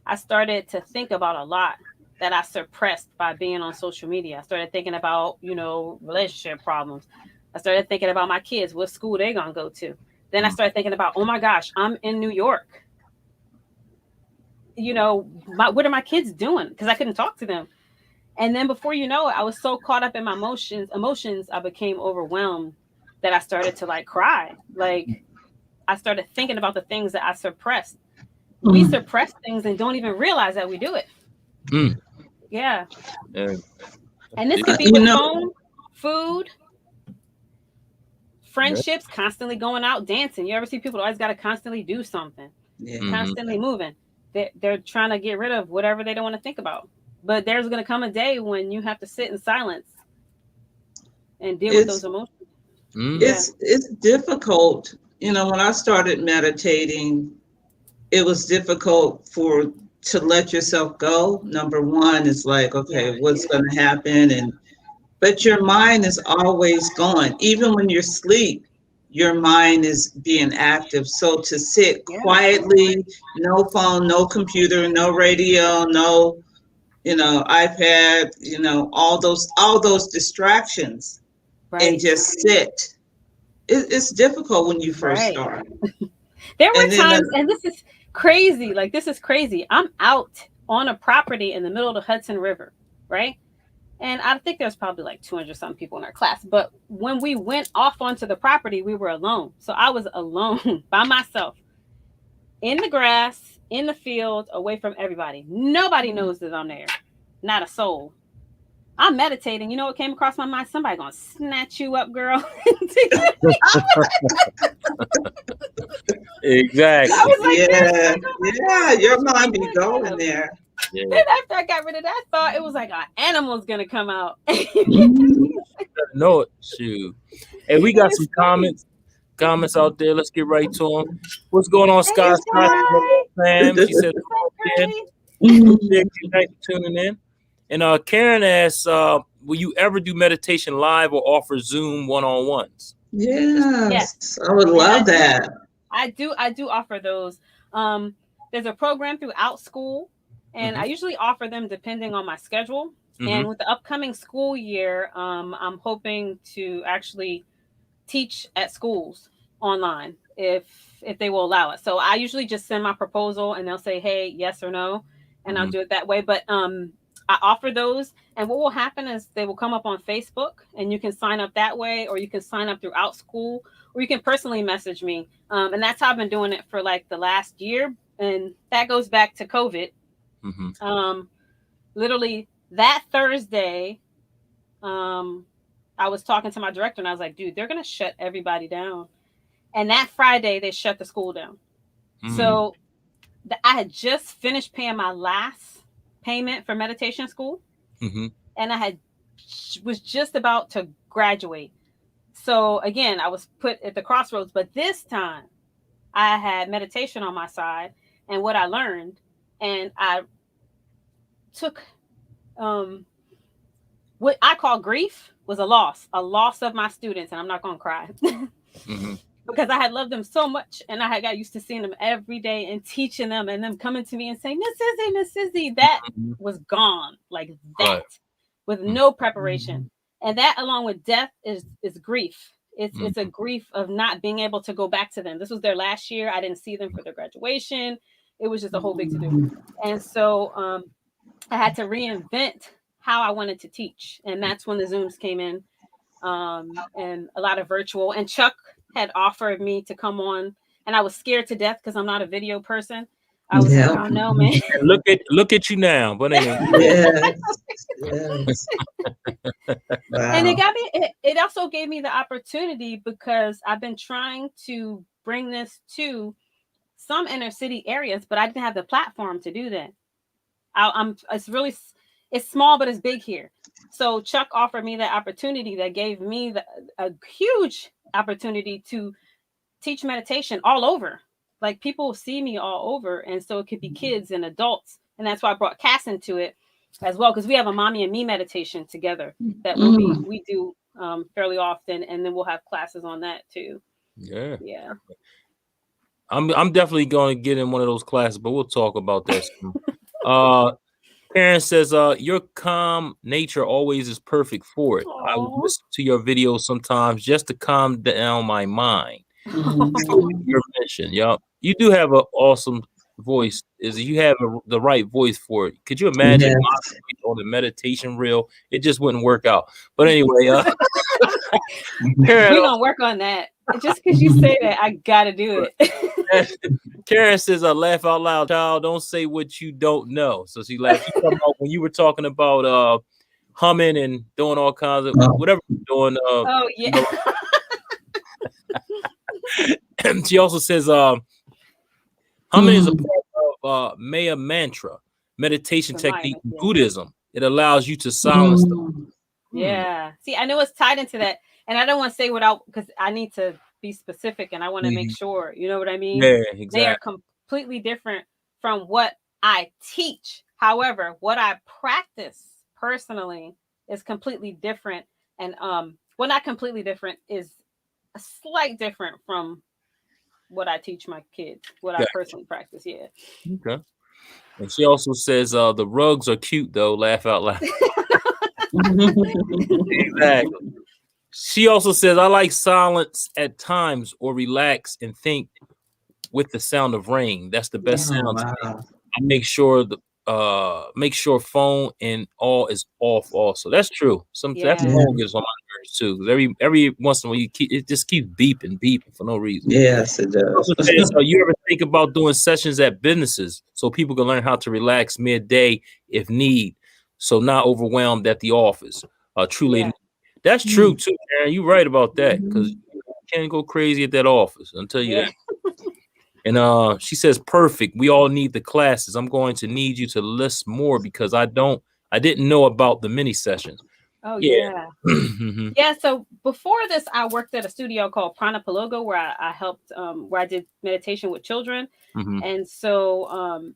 I started to think about a lot that I suppressed by being on social media. I started thinking about, relationship problems. I started thinking about my kids, what school they're going to go to. Then I started thinking about, oh my gosh, I'm in New York. What are my kids doing? Because I couldn't talk to them. And then before you know it, I was so caught up in my emotions, I became overwhelmed that I started to cry. Like I started thinking about the things that I suppressed. We suppress things and don't even realize that we do it. Yeah. And this could be with phone, food, friendships, constantly going out dancing. You ever see people always got to constantly do something, constantly moving. They're trying to get rid of whatever they don't want to think about. But there's going to come a day when you have to sit in silence and deal with those emotions. It's difficult. When I started meditating, it was difficult to let yourself go. Number one is what's going to happen? But your mind is always going. Even when you're asleep, your mind is being active. So to sit quietly, no phone, no computer, no radio, no iPad, all those distractions, and just sit. It's difficult when you first start. There were times, and this is crazy. This is crazy. I'm out on a property in the middle of the Hudson River, right? And I think there's probably 200 some people in our class. But when we went off onto the property, we were alone. So I was alone by myself in the grass, in the field, away from everybody. Nobody knows that I'm there. Not a soul. I'm meditating. You know what came across my mind? Somebody gonna snatch you up, girl. Exactly. I was yeah, your mind be going there. Then after I got rid of that thought, it was like an animal's gonna come out. No, shoot. Hey, we got some comments out there. Let's get right to them. What's going on, Scott? Sam, she said, thanks for tuning in. And Karen asks, will you ever do meditation live or offer Zoom one-on-ones? Yes. I would love that. I do offer those. There's a program throughout school, and I usually offer them depending on my schedule. And with the upcoming school year, I'm hoping to actually teach at schools online if they will allow it. So I usually just send my proposal and they'll say, hey, yes or no, and I'll do it that way. But I offer those, and what will happen is they will come up on Facebook, and you can sign up that way, or you can sign up throughout school, or you can personally message me. And that's how I've been doing it for the last year, and that goes back to COVID. Literally that Thursday, I was talking to my director, and I was like, dude, they're going to shut everybody down. And that Friday, they shut the school down. So I had just finished paying my last payment for meditation school. And I was just about to graduate. So again, I was put at the crossroads, but this time I had meditation on my side and what I learned, and I took what I call grief was a loss of my students, and I'm not going to cry. Because I had loved them so much, and I had got used to seeing them every day and teaching them, and them coming to me and saying, Miss Izzy, that was gone like that, with no preparation. And that, along with death, is grief. It's a grief of not being able to go back to them. This was their last year. I didn't see them for their graduation. It was just a whole big to do. And so I had to reinvent how I wanted to teach. And that's when the Zooms came in, and a lot of virtual. And Chuck had offered me to come on, and I was scared to death because I'm not a video person. I was like, oh no, man. Look at you now. But anyway. Yes. Wow. And it also gave me the opportunity, because I've been trying to bring this to some inner city areas, but I didn't have the platform to do that. It's small, but it's big here. So Chuck offered me that opportunity that gave me a huge opportunity to teach meditation all over. Like, people see me all over. And so it could be kids and adults. And that's why I brought Cass into it as well, because we have a mommy and me meditation together that we do fairly often. And then we'll have classes on that too. Yeah. I'm definitely going to get in one of those classes, but we'll talk about that soon. Karen says, your calm nature always is perfect for it. I will listen to your videos sometimes just to calm down my mind. Your mission. Yeah. You do have an awesome voice. You have the right voice for it. Could you imagine on the meditation reel? It just wouldn't work out. But anyway, we're gonna work on that. Just because you say that, I gotta do it. Karen says, I laugh out loud, child. Don't say what you don't know. So she laughed. When you were talking about humming and doing all kinds of whatever you're doing. Oh yeah. She also says, humming is a part of Maya mantra, meditation technique in Buddhism. It allows you to silence them. Yeah. See, I know it's tied into that, and I don't want to say because I need to be specific, and I want to make sure, you know what I mean? Yeah, exactly. They are completely different from what I teach. However, what I practice personally is completely different, and not completely different, is a slight different from what I teach my kids, what I personally practice. Yeah. Okay. And she also says, the rugs are cute though. Laugh out loud. Exactly. She also says, I like silence at times, or relax and think with the sound of rain. That's the best sound. I make sure phone and all is off also. That's true. That phone gets on my nerves too. Every once in a while it just keeps beeping for no reason. Yes, it does. So you ever think about doing sessions at businesses so people can learn how to relax midday if need, so not overwhelmed at the office? Truly, that's true too, Karen. You're right about that, because you can't go crazy at that office. I'll tell you that. And she says, perfect. We all need the classes. I'm going to need you to list more, because I didn't know about the mini sessions. Oh, yeah. Yeah. So before this, I worked at a studio called Pranapaloga, where I helped, where I did meditation with children. And so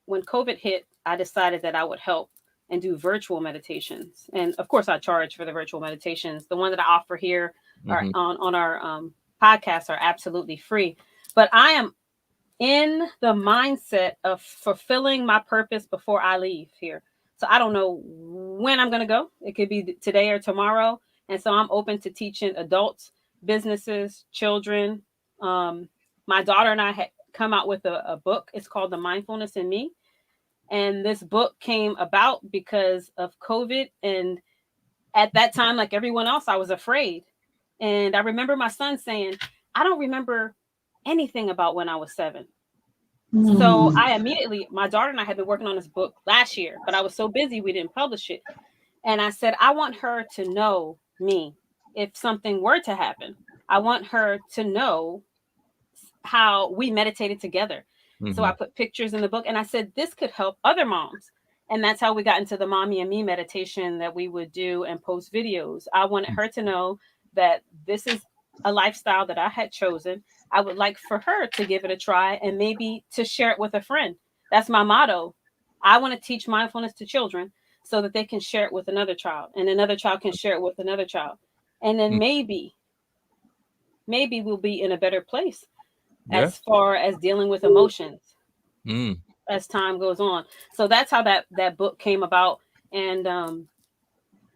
when COVID hit, I decided that I would help and do virtual meditations. And of course, I charge for the virtual meditations. The one that I offer here on our podcast are absolutely free. But I am in the mindset of fulfilling my purpose before I leave here. So I don't know when I'm going to go. It could be today or tomorrow. And so I'm open to teaching adults, businesses, children. My daughter and I had come out with a book. It's called The Mindfulness in Me. And this book came about because of COVID. And at that time, like everyone else, I was afraid. And I remember my son saying, I don't remember anything about when I was 7. So my daughter and I had been working on this book last year, but I was so busy, we didn't publish it. And I said, I want her to know me. If something were to happen, I want her to know how we meditated together. So I put pictures in the book, and I said, this could help other moms. And that's how we got into the mommy and me meditation that we would do and post videos. I wanted her to know that this is a lifestyle that I had chosen. I would like for her to give it a try and maybe to share it with a friend. That's my motto. I want to teach mindfulness to children so that they can share it with another child, and another child can share it with another child. And then maybe we'll be in a better place as far as dealing with emotions as time goes on. So that's how that book came about. And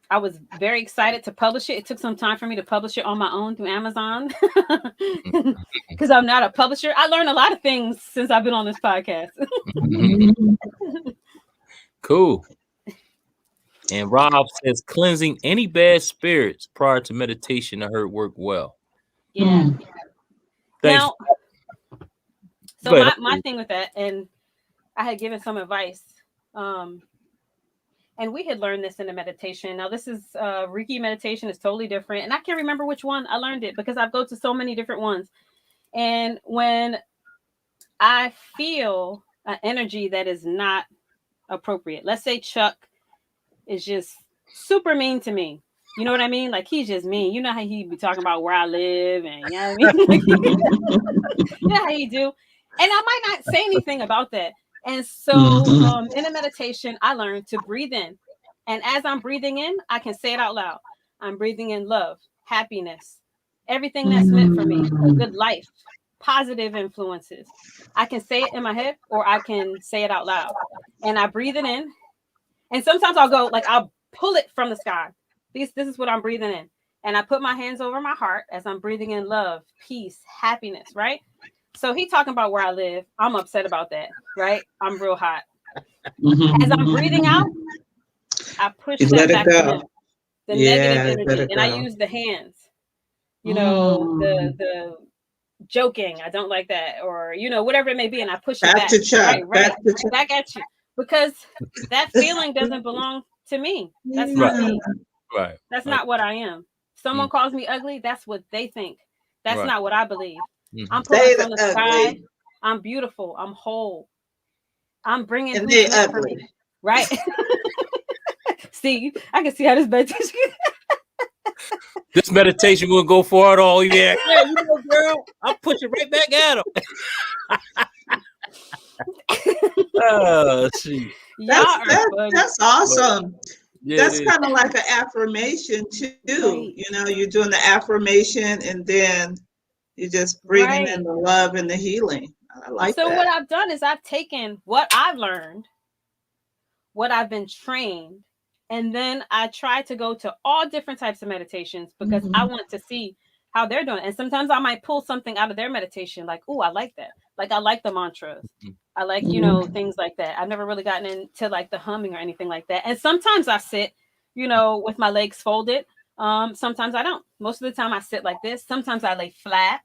I was very excited to publish it. It took some time for me to publish it on my own through Amazon because I'm not a publisher. I learned a lot of things since I've been on this podcast. Cool. And Rob says cleansing any bad spirits prior to meditation, I heard work well. Yeah. Thanks. Now, so my thing with that, and I had given some advice, and we had learned this in the meditation. Now, this is Reiki meditation is totally different, and I can't remember which one I learned it because I've go to so many different ones. And when I feel an energy that is not appropriate, let's say Chuck is just super mean to me. You know what I mean? Like, he's just mean. You know how he be talking about where I live, and you know what I mean? You know how he do. And I might not say anything about that. And so in a meditation, I learned to breathe in. And as I'm breathing in, I can say it out loud. I'm breathing in love, happiness, everything that's meant for me, a good life, positive influences. I can say it in my head or I can say it out loud. And I breathe it in. And sometimes I'll go, like, I'll pull it from the sky. This is what I'm breathing in. And I put my hands over my heart as I'm breathing in love, peace, happiness, right? So he talking about where I live. I'm upset about that, right? I'm real hot. As I'm breathing out, I push that back to him. The negative energy. And I use the hands. You know, the joking. I don't like that. Or, you know, whatever it may be. And I push it back. To Chuck. Right, back at you. Because that feeling doesn't belong to me. That's not me. Right. That's not what I am. Someone calls me ugly. That's what they think. That's not what I believe. I'm pulling from the sky. I'm beautiful. I'm whole. I'm bringing and they ugly. Right. See, I can see how this meditation. This meditation will go for it all. Yeah, you know, girl, I'll push it right back at him. Oh, see. That's awesome. Yeah, that's kind of like an affirmation too. Right. You know, you're doing the affirmation and then you're just breathing in the love and the healing. I like that. So what I've done is I've taken what I've learned, what I've been trained, and then I try to go to all different types of meditations because I want to see how they're doing. And sometimes I might pull something out of their meditation, like, oh, I like that. Like, I like the mantras. I like, you know, things like that. I've never really gotten into like the humming or anything like that. And sometimes I sit, you know, with my legs folded. Sometimes I don't. Most of the time I sit like this. Sometimes I lay flat.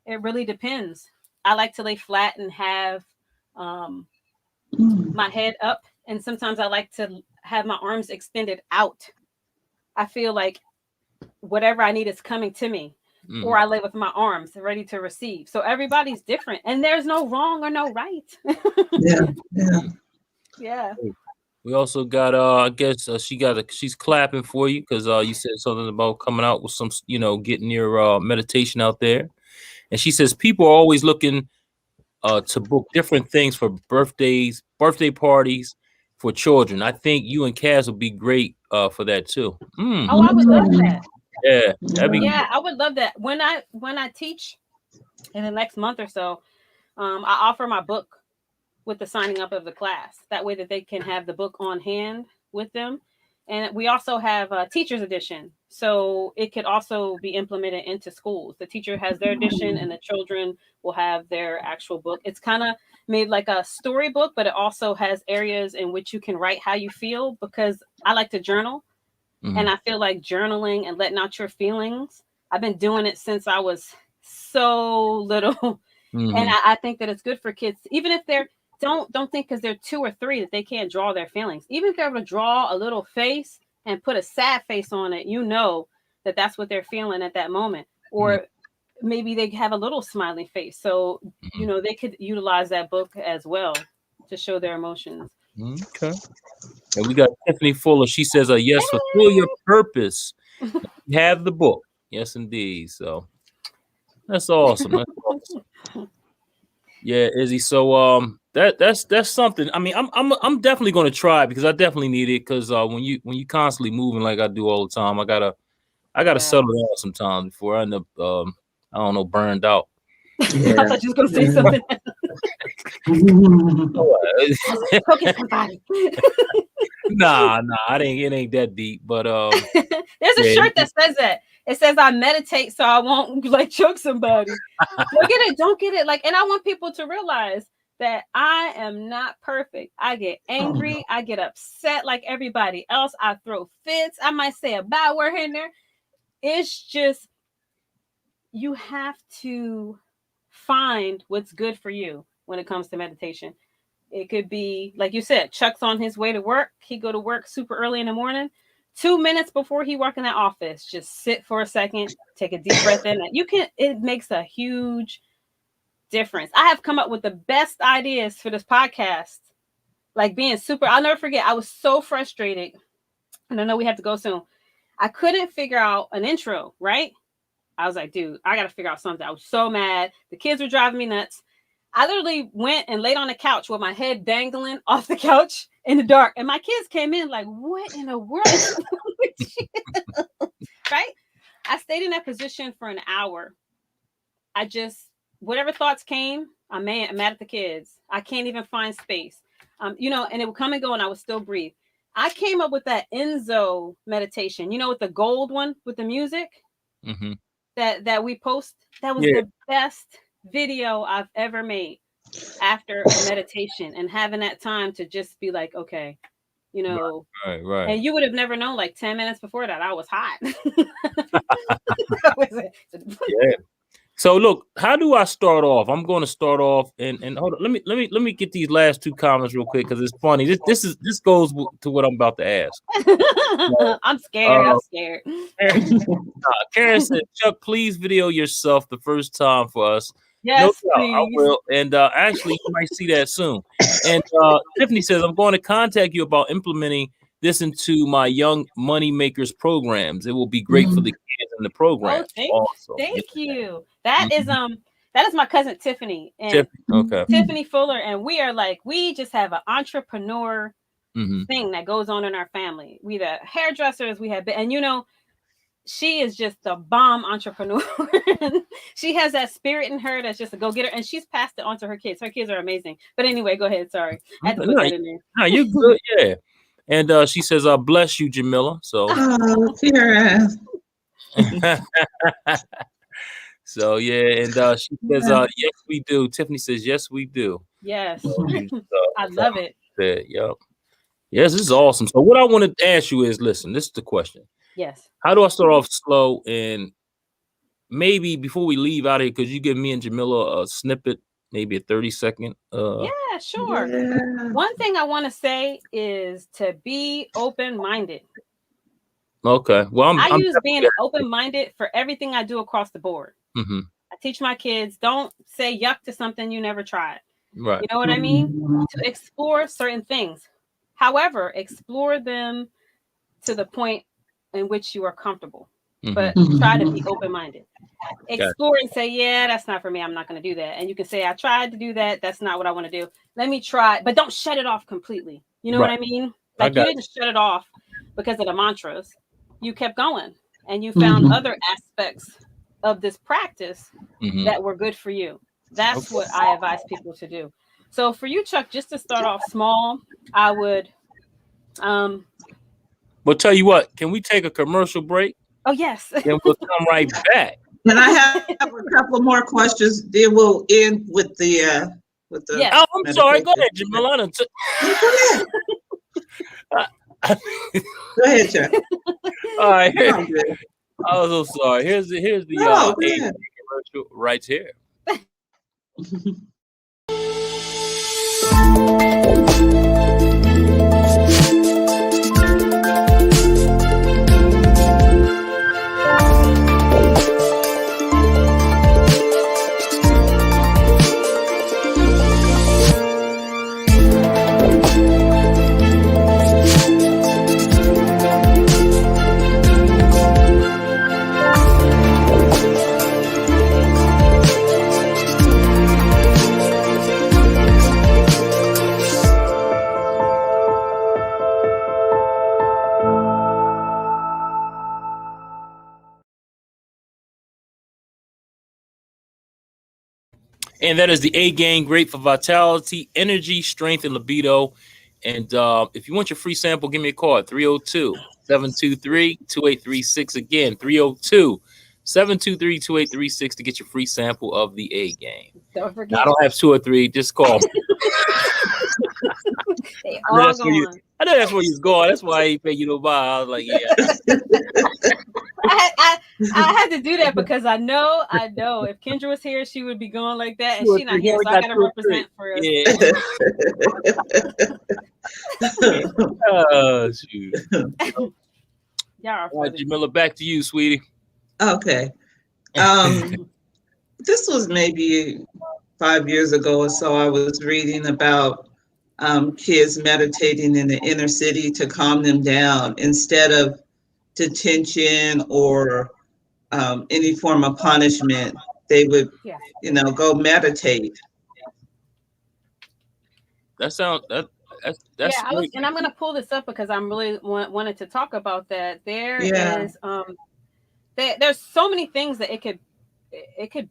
It really depends. I like to lay flat and have my head up. And sometimes I like to have my arms extended out. I feel like whatever I need is coming to me. Or I lay with my arms ready to receive. So everybody's different. And there's no wrong or no right. Yeah. We also got I guess she's clapping for you because you said something about coming out with some, you know, getting your meditation out there. And she says people are always looking to book different things for birthdays, birthday parties for children. I think you and Kaz would be great for that too. Oh, I would love that. Yeah, that'd be I would love that. When I teach in the next month or so, I offer my book with the signing up of the class. That way that they can have the book on hand with them. And we also have a teacher's edition. So it could also be implemented into schools. The teacher has their edition and the children will have their actual book. It's kind of made like a storybook, but it also has areas in which you can write how you feel because I like to journal. And I feel like journaling and letting out your feelings. I've been doing it since I was so little. And I think that it's good for kids, even if they're don't think because they're 2 or 3 that they can't draw their feelings. Even if they're able to draw a little face and put a sad face on it, you know that that's what they're feeling at that moment. Or maybe they have a little smiley face. So, you know, they could utilize that book as well to show their emotions. Okay. And we got Tiffany Fuller. She says, yes, fulfill your purpose. You have the book. Yes, indeed. So that's awesome. That's awesome. Yeah, Izzy. So that's something. I mean, I'm definitely gonna try because I definitely need it. Because when you constantly moving like I do all the time, I gotta settle down sometimes before I end up I don't know, burned out. I thought you was gonna say something. Okay, somebody. Nah, it ain't that deep. But there's a shirt that says that. It says I meditate so I won't like choke somebody. Don't get it. Like, and I want people to realize that I am not perfect. I get angry, I get upset like everybody else. I throw fits. I might say a bad word here and there. It's just you have to find what's good for you when it comes to meditation. It could be, like you said, Chuck's on his way to work. He go to work super early in the morning. 2 minutes before he walk in that office, just sit for a second, take a deep breath in. It makes a huge difference. I have come up with the best ideas for this podcast. Like being super, I'll never forget. I was so frustrated. And I know we have to go soon. I couldn't figure out an intro, right? I was like, dude, I got to figure out something. I was so mad. The kids were driving me nuts. I literally went and laid on the couch with my head dangling off the couch in the dark. And my kids came in like, what in the world? Right? I stayed in that position for an hour. Whatever thoughts came, I'm mad at the kids. I can't even find space. And it would come and go and I would still breathe. I came up with that Enzo meditation, with the gold one with the music that we post. That was the best video I've ever made after a meditation and having that time to just be like, okay, right. And you would have never known, like 10 minutes before that, I was hot. Yeah. So look, how do I start off? I'm going to start off and hold on. Let me get these last two comments real quick because it's funny. This goes to what I'm about to ask. I'm scared. Karen said, Chuck, please video yourself the first time for us. Yes, no doubt, I will. And actually, you might see that soon. And Tiffany says, I'm going to contact you about implementing this into my young money makers programs. It will be great for the kids in the program. Thank you. That is my cousin Tiffany. And Tiffany Fuller. And we just have an entrepreneur thing that goes on in our family. We the hairdressers, and she is just a bomb entrepreneur. She has that spirit in her that's just a go-getter, and she's passed it on to her kids. Her kids are amazing. But anyway, go ahead. Sorry. I had to put that in there. No, you're good, yeah. And she says, bless you, Jamila. So Kira. So yeah, and she says, yes, we do. Tiffany says, yes, we do. Yes. I love it. Yep. Yes, this is awesome. So what I want to ask you is, listen, this is the question. Yes. How do I start off slow? And maybe before we leave out of here, could you give me and Jamila a snippet, maybe a 30-second? Yeah, sure. Yeah. One thing I want to say is to be open-minded. Okay. Well, I use being open-minded for everything I do across the board. I teach my kids, don't say yuck to something you never tried. Right. You know what I mean? To explore certain things. However, explore them to the point in which you are comfortable, but try to be open-minded. Explore and say, yeah, that's not for me. I'm not going to do that. And you can say, I tried to do that. That's not what I want to do. Let me try, but don't shut it off completely. You know what I mean? Like you didn't shut it off because of the mantras. You kept going and you found other aspects of this practice that were good for you. That's what I advise people to do. So for you, Chuck, just to start off small, I would, well, tell you what, can we take a commercial break? Oh, yes. Then we'll come right back. And I have a couple more questions. Then we'll end with the Yes. Oh, I'm sorry. Go ahead, Jamila. Go ahead, Chuck. All right. I'm so sorry. Here's the commercial right here. And that is the A game, great for vitality, energy, strength, and libido. And if you want your free sample, give me a call at 302-723-2836. Again, 302-723-2836 to get your free sample of the A game. Don't Now, forget. I don't have 2 or 3. Just call me. They I know all that's where you. gone. I know that's where he's going. That's why he paid you to buy. I was like, yeah. I had to do that because I know if Kendra was here, she would be going like that, and she's not here, so I got to represent for us. Yeah. Oh, shoot. Y'all are All right, funny. Jamila, back to you, sweetie. Okay. This was maybe 5 years ago or so. I was reading about kids meditating in the inner city to calm them down instead of detention or any form of punishment. They would, Yeah. go meditate. That sounds that's Yeah, great. and I'm gonna pull this up because I'm really wanted to talk about that. There Yeah. is there's so many things that it could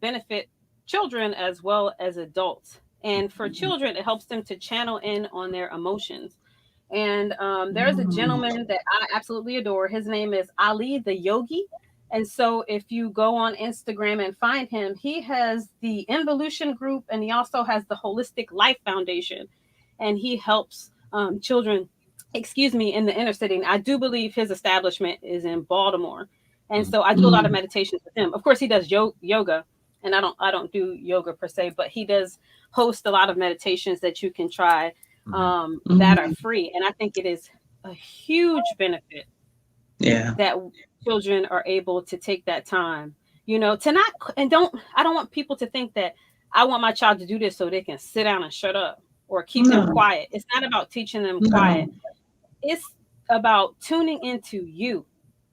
benefit children as well as adults. And for children, it helps them to channel in on their emotions. And there's a gentleman that I absolutely adore. His name is Ali the Yogi. And so if you go on Instagram and find him, he has the Involution Group, and he also has the Holistic Life Foundation. And he helps children, in the inner city. And I do believe his establishment is in Baltimore. And so I do a lot of meditations with him. Of course, he does yoga, and I don't do yoga per se, but he does host a lot of meditations that you can try that are free. And I think it is a huge benefit that children are able to take that time, to not, I don't want people to think that I want my child to do this so they can sit down and shut up or keep them quiet. It's not about teaching them quiet. It's about tuning into you.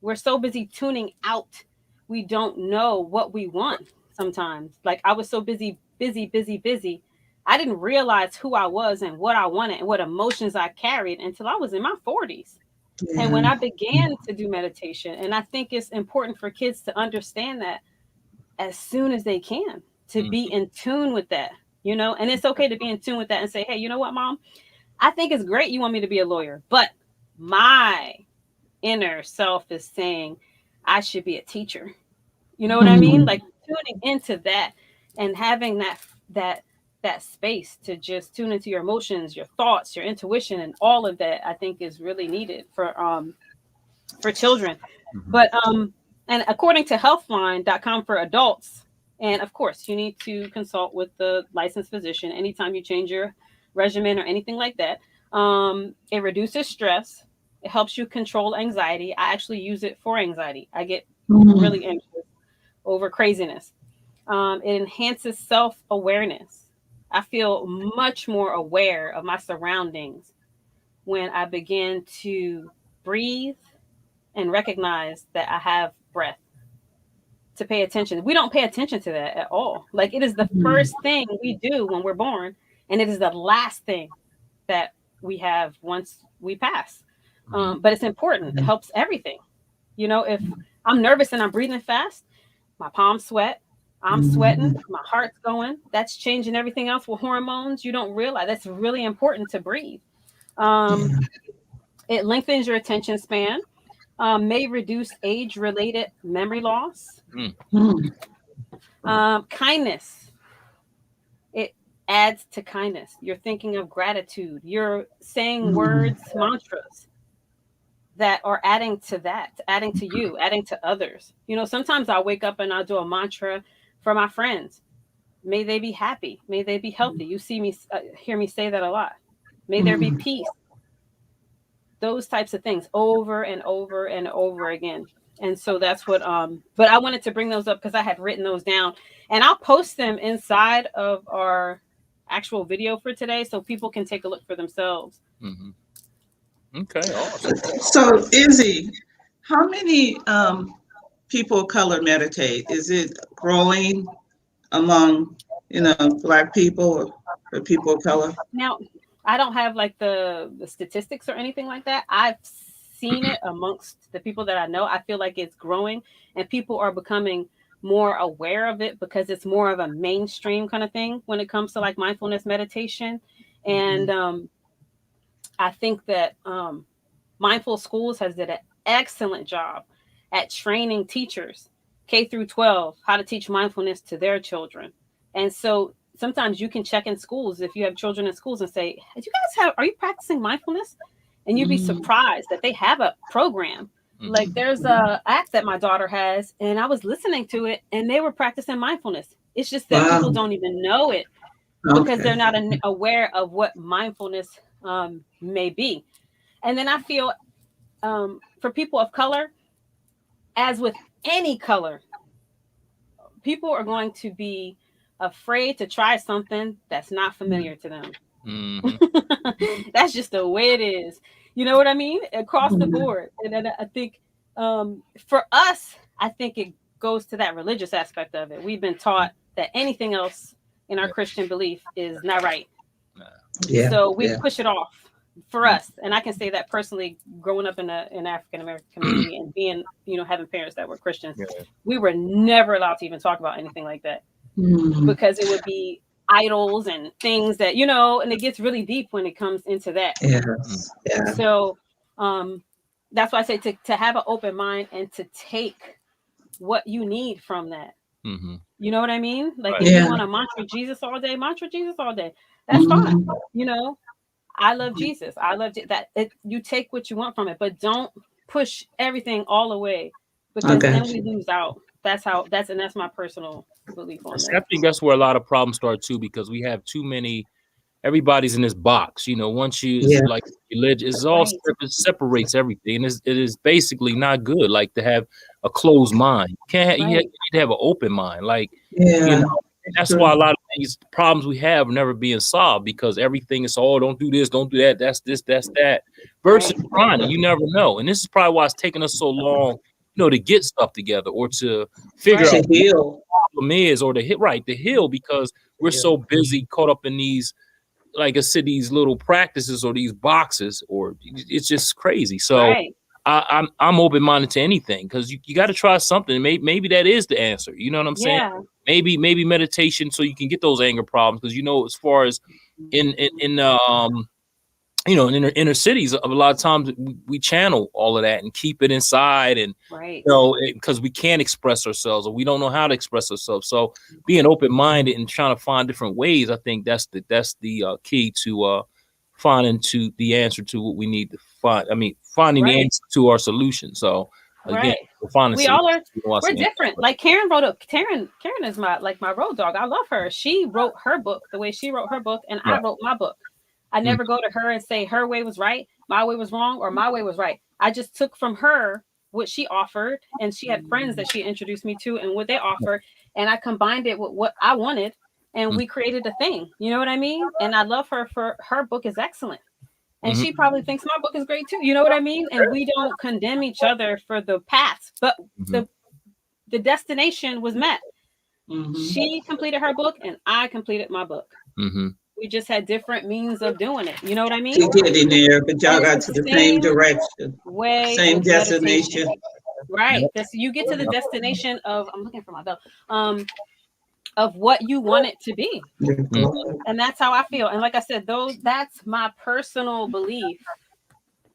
We're so busy tuning out. We don't know what we want sometimes. Like I was so busy. I didn't realize who I was and what I wanted and what emotions I carried until I was in my 40s. Yeah. And when I began to do meditation, and I think it's important for kids to understand that as soon as they can, to be in tune with that, and it's okay to be in tune with that and say, hey, you know what, Mom? I think it's great you want me to be a lawyer, but my inner self is saying I should be a teacher. You know what I mean? Like tuning into that and having that space to just tune into your emotions, your thoughts, your intuition, and all of that, I think is really needed for children. But and according to healthline.com for adults, and of course you need to consult with the licensed physician anytime you change your regimen or anything like that. It reduces stress. It helps you control anxiety. I actually use it for anxiety. I get really anxious over craziness. It enhances self-awareness. I feel much more aware of my surroundings when I begin to breathe and recognize that I have breath, to pay attention. We don't pay attention to that at all. Like it is the first thing we do when we're born, and it is the last thing that we have once we pass. But it's important. It helps everything. If I'm nervous and I'm breathing fast, my palms sweat, I'm sweating, my heart's going. That's changing everything else with hormones. You don't realize that's really important to breathe. It lengthens your attention span, may reduce age-related memory loss. Kindness. It adds to kindness. You're thinking of gratitude. You're saying words, mantras that are adding to that, adding to you, adding to others. Sometimes I'll wake up and I'll do a mantra for my friends. May they be happy. May they be healthy. You see me, hear me say that a lot. May there be peace. Those types of things over and over and over again. And so that's what, but I wanted to bring those up because I had written those down, and I'll post them inside of our actual video for today so people can take a look for themselves. Okay, awesome. So, Izzi, how many people of color meditate? Is it growing among, Black people or people of color? Now, I don't have like the statistics or anything like that. I've seen it amongst the people that I know. I feel like it's growing, and people are becoming more aware of it because it's more of a mainstream kind of thing when it comes to like mindfulness meditation. And I think that Mindful Schools has did an excellent job at training teachers K through 12 how to teach mindfulness to their children. And so sometimes you can check in schools if you have children in schools and say, are you practicing mindfulness? And you'd be surprised that they have a program. Like there's a app that my daughter has, and I was listening to it, and they were practicing mindfulness. It's just that people don't even know it because they're not aware of what mindfulness may be. And then I feel for people of color, as with any color, people are going to be afraid to try something that's not familiar to them. That's just the way it is. You know what I mean? Across the board. And then I think for us, I think it goes to that religious aspect of it. We've been taught that anything else in our Christian belief is not right. So we push it off for us. And I can say that personally, growing up in an African American community and being, having parents that were Christians, we were never allowed to even talk about anything like that because it would be idols and things that, and it gets really deep when it comes into that. So that's why I say to have an open mind and to take what you need from that. You know what I mean? Like if you want to mantra Jesus all day, that's fine. I love Jesus. I love that. You take what you want from it, but don't push everything all away because then we lose out. That's my personal belief on that. I think that's where a lot of problems start too, because we have too many. Everybody's in this box, once you like religion, it's all it separates everything. And it is basically not good. Like to have a closed mind. You need to have an open mind. Like, that's why a lot of these problems we have are never being solved because everything is, don't do this, don't do that. That's this, that's that. Versus trying, you never know. And this is probably why it's taking us so long, to get stuff together or to figure out what the problem is or to heal because we're so busy caught up in these, like I said, these little practices or these boxes, or it's just crazy. So I'm open-minded to anything because you got to try something. Maybe that is the answer. You know what I'm saying? Yeah. Maybe meditation so you can get those anger problems because as far as in inner cities, a lot of times we channel all of that and keep it inside, and because we can't express ourselves or we don't know how to express ourselves. So being open-minded and trying to find different ways, I think that's the key to finding to the answer to what we need to find. I mean, finding the answer to our solution. So again, we all are. We're different. Like Karen is my road dog. I love her. She wrote her book the way she wrote her book, and I wrote my book. I never go to her and say her way was right, my way was wrong, or my way was right. I just took from her what she offered, and she had friends that she introduced me to and what they offered, and I combined it with what I wanted, and we created a thing. You know what I mean? And I love her for her book is excellent. And she probably thinks my book is great too. You know what I mean? And we don't condemn each other for the path, but the destination was met. She completed her book and I completed my book. We just had different means of doing it. You know what I mean? To get in there, but y'all got to the same direction, same destination. Right. You get to the destination of, I'm looking for my bell, of what you want it to be. And that's how I feel. And like I said, that's my personal belief.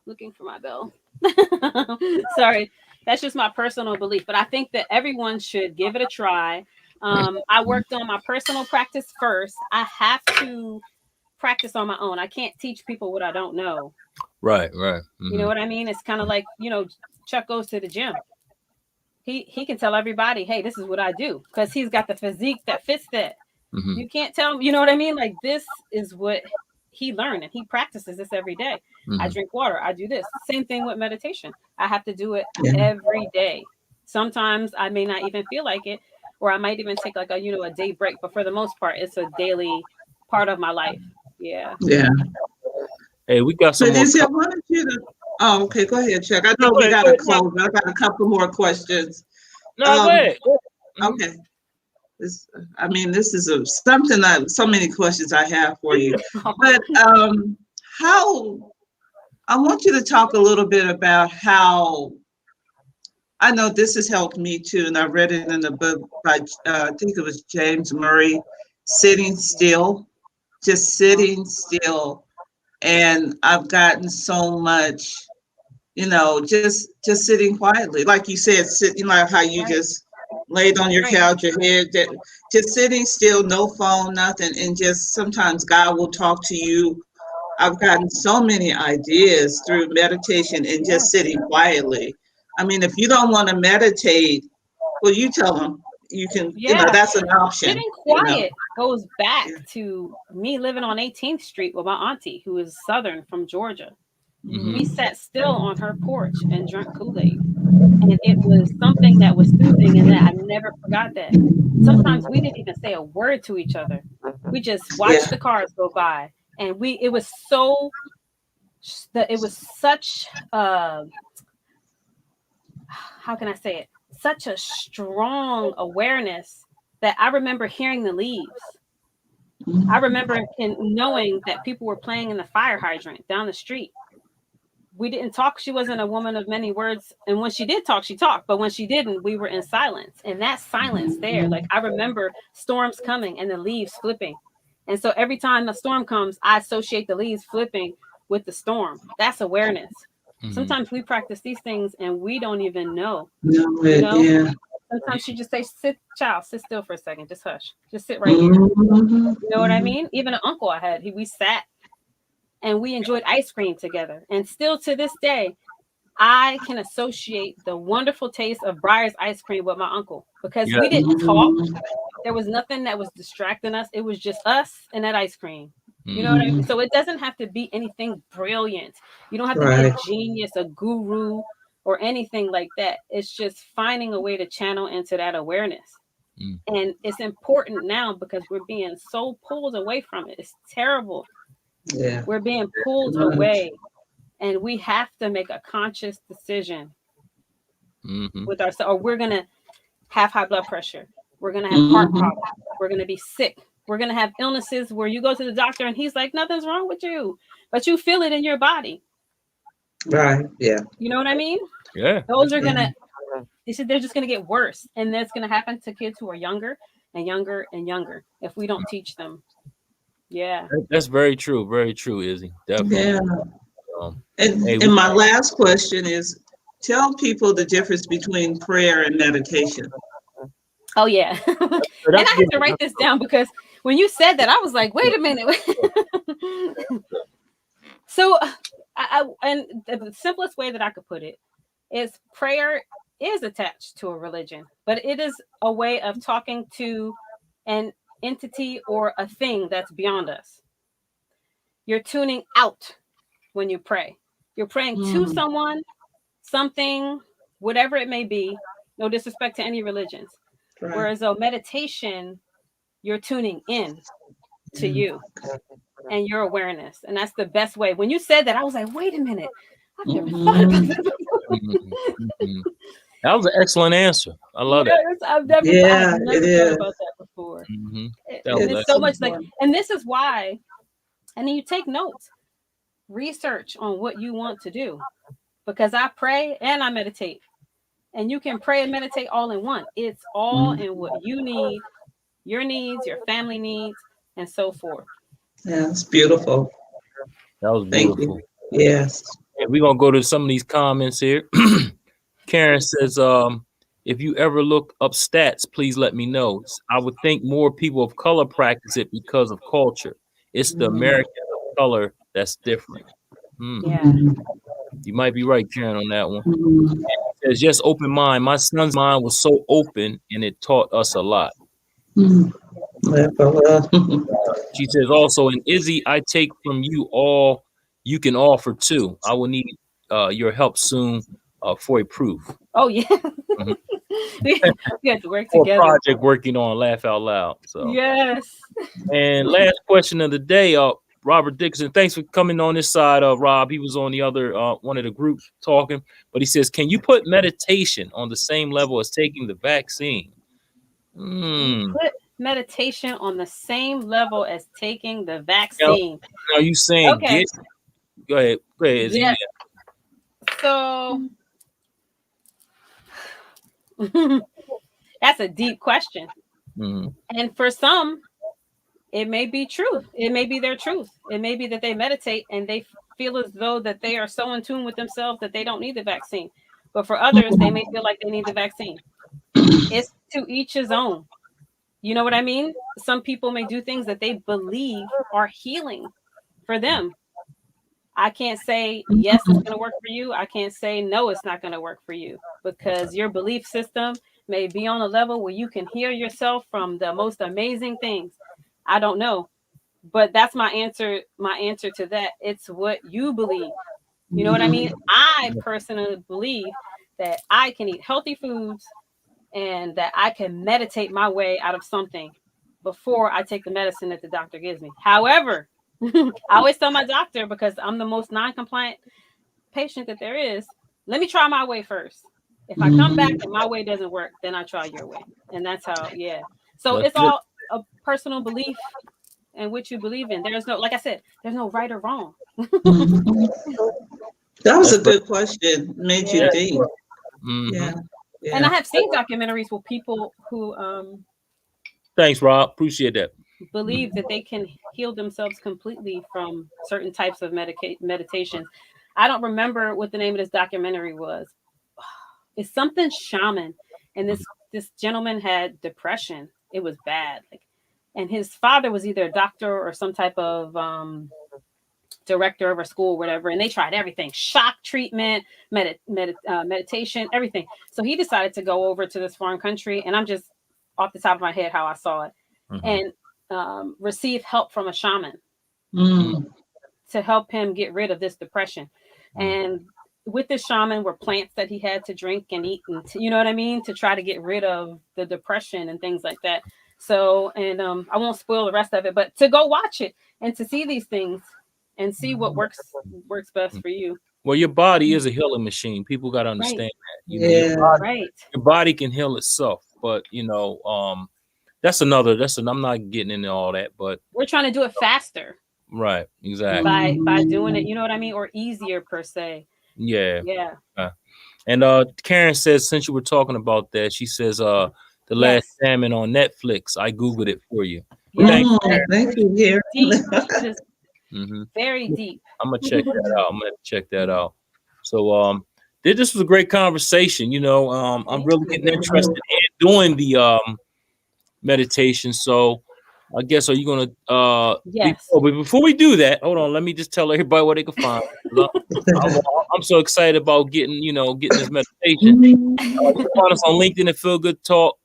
Looking for my bell. Sorry. That's just my personal belief. But I think that everyone should give it a try. I worked on my personal practice first. I have to practice on my own. I can't teach people what I don't know. Right. You know what I mean? It's kind of like, Chuck goes to the gym. He can tell everybody, hey, this is what I do, because he's got the physique that fits that. You can't tell him, you know what I mean? Like, this is what he learned, and he practices this every day. I drink water. I do this. Same thing with meditation. I have to do it every day. Sometimes I may not even feel like it, or I might even take like a day break. But for the most part, it's a daily part of my life. Yeah. Hey, we got some. Izzi, I wanted you to. Oh, okay. Go ahead, Chuck. I know we got to close. I got a couple more questions. No, go ahead. Okay. This is something that so many questions I have for you. But how I want you to talk a little bit about how I know this has helped me too, and I read it in the book by I think it was James Murray, Sitting Still, just sitting still, and I've gotten so much, just sitting quietly, like you said, sitting like how you Right. just laid on your Right. couch, your head, just sitting still, no phone, nothing, and just sometimes God will talk to you. I've gotten so many ideas through meditation and just sitting quietly. I mean, if you don't want to meditate, well, you tell them you can, Yeah. that's an option. Sitting quiet goes back to me living on 18th Street with my auntie, who is Southern from Georgia. We sat still on her porch and drank Kool-Aid. And it was something that was soothing, and that I never forgot that. Sometimes we didn't even say a word to each other. We just watched the cars go by. And it was such how can I say it? Such a strong awareness that I remember hearing the leaves. I remember knowing that people were playing in the fire hydrant down the street. We didn't talk. She wasn't a woman of many words. And when she did talk, she talked. But when she didn't, we were in silence. And that silence there, like I remember storms coming and the leaves flipping. And so every time a storm comes, I associate the leaves flipping with the storm. That's awareness. Sometimes we practice these things and we don't even know. Sometimes she just say, sit, child, sit still for a second. Just hush. Just sit right here. You know what I mean? Even an uncle I had, we sat and we enjoyed ice cream together. And still to this day, I can associate the wonderful taste of Breyer's ice cream with my uncle because we didn't talk. There was nothing that was distracting us. It was just us and that ice cream. You know what I mean? So it doesn't have to be anything brilliant. You don't have to be a genius, a guru, or anything like that. It's just finding a way to channel into that awareness. And it's important now because we're being so pulled away from it. It's terrible. Yeah. We're being pulled away, and we have to make a conscious decision with ourselves, or we're going to have high blood pressure. We're going to have heart problems. We're going to be sick. We're going to have illnesses where you go to the doctor and he's like, nothing's wrong with you, but you feel it in your body. Right. Yeah. You know what I mean? Yeah. Those are going to, they're just going to get worse. And that's going to happen to kids who are younger and younger and younger if we don't teach them. Yeah. That's very true. Very true, Izzy. Definitely. Yeah. And my last question is, tell people the difference between prayer and meditation. Oh, yeah. And I had to write this down because when you said that, I was like, wait a minute. So, and the simplest way that I could put it is prayer is attached to a religion, but it is a way of talking to an entity or a thing that's beyond us. You're tuning out when you pray. You're praying to someone, something, whatever it may be. No disrespect to any religions. Right. Whereas a meditation, you're tuning in to you and your awareness. And that's the best way. When you said that, I was like, wait a minute. I've never thought about that. That was an excellent answer. I love it. I've never thought about that before. It's so much like, and this is why, and then you take notes, research on what you want to do, because I pray and I meditate, and you can pray and meditate all in one. It's all in what you need, your needs, your family needs, and so forth. Yeah, it's beautiful. That was beautiful. Yes. Yeah, we're gonna go to some of these comments here. Karen says, if you ever look up stats, please let me know. I would think more people of color practice it because of culture. It's the American of color that's different. Yeah. You might be right, Karen, on that one. It says, yes, open mind. My son's mind was so open and it taught us a lot. She says also, and Izzy, I take from you all you can offer too. I will need your help soon for a proof. Oh, yeah. We have to work together. Project working on Laugh Out Loud. So yes. And last question of the day, Robert Dixon. Thanks for coming on this side, Rob. He was on the other one of the groups talking, but he says, can you put meditation on the same level as taking the vaccine? Put meditation on the same level as taking the vaccine. Are you saying Go ahead. Yeah. So That's a deep question. Mm-hmm. And for some, it may be truth. It may be their truth. It may be that they meditate and they feel as though that they are so in tune with themselves that they don't need the vaccine. But for others, they may feel like they need the vaccine. It's to each his own. You know what I mean? Some people may do things that they believe are healing for them. I can't say yes, it's going to work for you. I can't say no, it's not going to work for you, because your belief system may be on a level where you can hear yourself from the most amazing things. I don't know, but that's my answer. My answer to that, it's what you believe. You know what I mean? I personally believe that I can eat healthy foods and that I can meditate my way out of something before I take the medicine that the doctor gives me. However, I always tell my doctor, because I'm the most non-compliant patient that there is, let me try my way first. If I come back and my way doesn't work, then I try your way. And that's how, yeah. So That's it's good. all a personal belief and what you believe in. There's no, like I said, there's no right or wrong. That was That's a good question. Made you Yeah. think. Mm-hmm. Yeah. And I Yeah. have seen documentaries with people who Thanks, Rob. Appreciate that. believe that they can heal themselves completely from certain types of meditations. I don't remember what the name of this documentary was. It's something shaman, and this gentleman had depression. It was bad, like, and his father was either a doctor or some type of director of a school, whatever. And they tried everything: shock treatment, meditation, everything. So he decided to go over to this foreign country, and I'm just off the top of my head how I saw it, Mm-hmm. and receive help from a shaman Mm. to help him get rid of this depression. And with this shaman were plants that he had to drink and eat, and you know what I mean, to try to get rid of the depression and things like that. So, and I won't spoil the rest of it, but to go watch it and to see these things and see what works best for you. Well, your body is a healing machine. People got to Right, understand that. You know, Yeah. right. your body can heal itself, but you know, I'm not getting into all that, but We're trying to do it faster right, exactly. by doing it. You know what I mean, or easier per se. Yeah. Yeah. And Karen says, since you were talking about that, she says the last Yes. salmon on Netflix. I googled it for you. Yes. Thank you. Oh, thank you, dear. Deep. It is Mm-hmm. very deep. I'm gonna check that out. I'm gonna check that out. So this was a great conversation. You know, I'm really getting interested in doing the meditation. So I guess, are you gonna Yes. but before we do that, hold on, let me just tell everybody where they can find me. I'm so excited about getting this meditation. You can find us on LinkedIn at Feel Good Talk,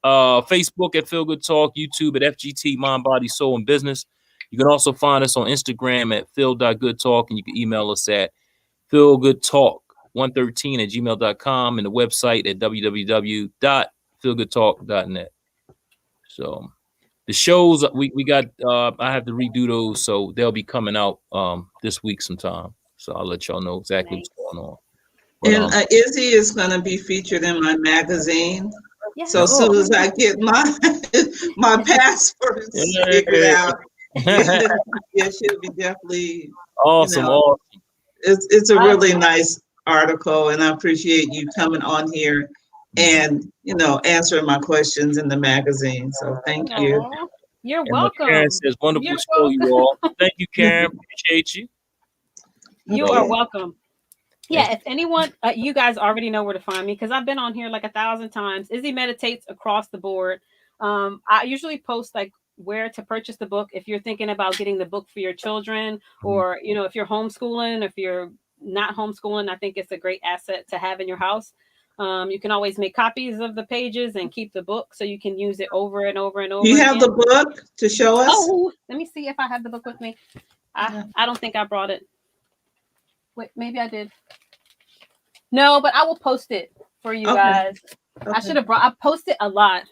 Facebook at Feel Good Talk, YouTube at FGT Mind, Body, Soul, and Business. You can also find us on Instagram at feel.goodtalk, and you can email us at feelgoodtalk113@gmail.com, and the website at www.feelgoodtalk.net. So the shows we got, I have to redo those, so they'll be coming out this week sometime. So I'll let y'all know exactly Nice. what's going on. But, And Izzy is going to be featured in my magazine. Yes. So as soon as I get my my passports figured out, yeah, she'll be definitely, awesome, awesome. it's a really nice article, and I appreciate you coming on here and answering my questions in the magazine. So thank you. Aw, you're And welcome. Karen says, wonderful You're show, you all. Thank you, Karen. Appreciate you. You Okay. are welcome. Yeah, if anyone, you guys already know where to find me because I've been on here like 1,000 times. Izzi Meditates across the board. I usually post like where to purchase the book if you're thinking about getting the book for your children, or if you're homeschooling, if you're not homeschooling, I think it's a great asset to have in your house. You can always make copies of the pages and keep the book so you can use it over and over and over. You have again. the book to show us? Oh, let me see if I have the book with me. I don't think I brought it. Wait, maybe I did. No, but I will post it for you guys. Okay. I should have brought. I posted a lot.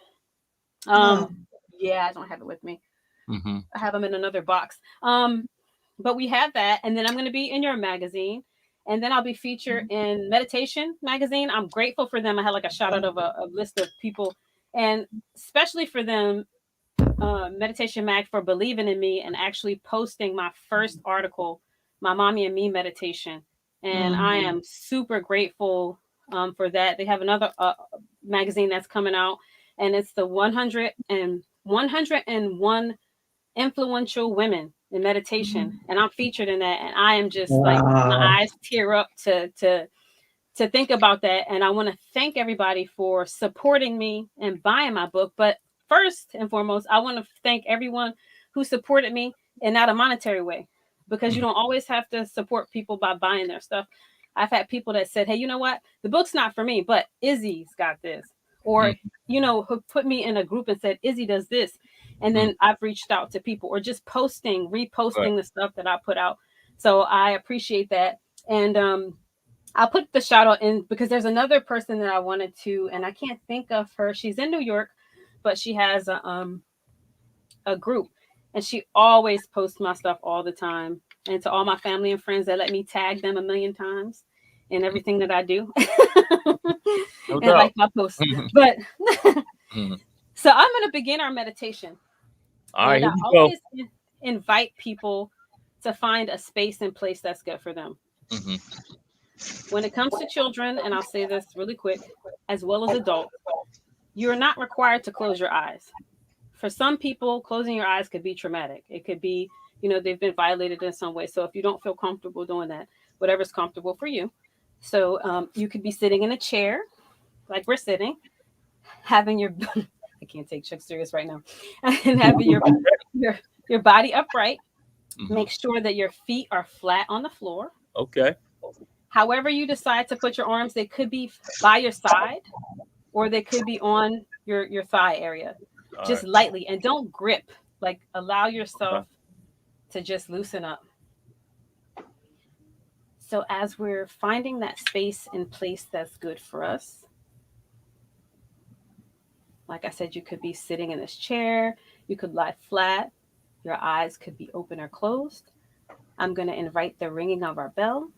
Oh. Yeah, I don't have it with me. Mm-hmm. I have them in another box. But we have that, and then I'm going to be in your magazine, and then I'll be featured in Meditation magazine. I'm grateful for them. I had like a shout out of a list of people, and especially for them, Meditation Mag, for believing in me and actually posting my first article, my Mommy and Me meditation. And I am super grateful for that. They have another magazine that's coming out, and it's the 101 influential women in meditation, and I'm featured in that, and I am just like, my eyes tear up to think about that. And I want to thank everybody for supporting me and buying my book. But first and foremost, I want to thank everyone who supported me in not a monetary way, because you don't always have to support people by buying their stuff. I've had people that said, hey, you know what? The book's not for me, but Izzy's got this. Or, who put me in a group and said, Izzy does this. And then I've reached out to people, or just reposting the stuff that I put out. So I appreciate that. And I'll put the shout out in because there's another person that I wanted to, and I can't think of her. She's in New York, but she has a group, and she always posts my stuff all the time. And to all my family and friends that let me tag them 1,000,000 times in everything that I do, and like my posts. But so I'm going to begin our meditation. All right, and here I we always go. invite people to find a space and place that's good for them. When it comes to children, and I'll say this really quick, as well as adults, you're not required to close your eyes. For some people, closing your eyes could be traumatic. It could be, they've been violated in some way. So if you don't feel comfortable doing that, whatever's comfortable for you. So you could be sitting in a chair, like we're sitting, having your, I can't take Chuck serious right now, and having your body upright. Make sure that your feet are flat on the floor. Okay. However you decide to put your arms, they could be by your side, or they could be on your thigh area. Just lightly, and don't grip. Like, allow yourself to just loosen up. So as we're finding that space and place that's good for us, like I said, you could be sitting in this chair, you could lie flat, your eyes could be open or closed. I'm going to invite the ringing of our bell.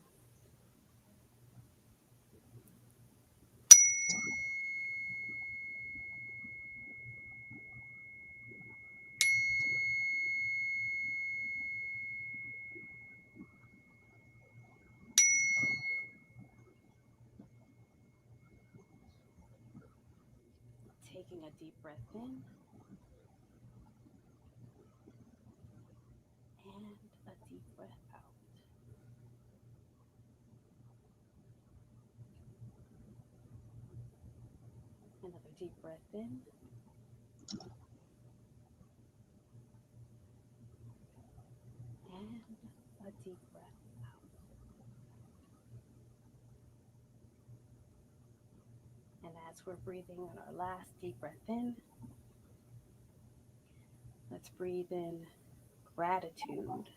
Taking a deep breath in and a deep breath out. Another deep breath in and a deep breath out. And as we're breathing on our last deep breath in, let's breathe in gratitude,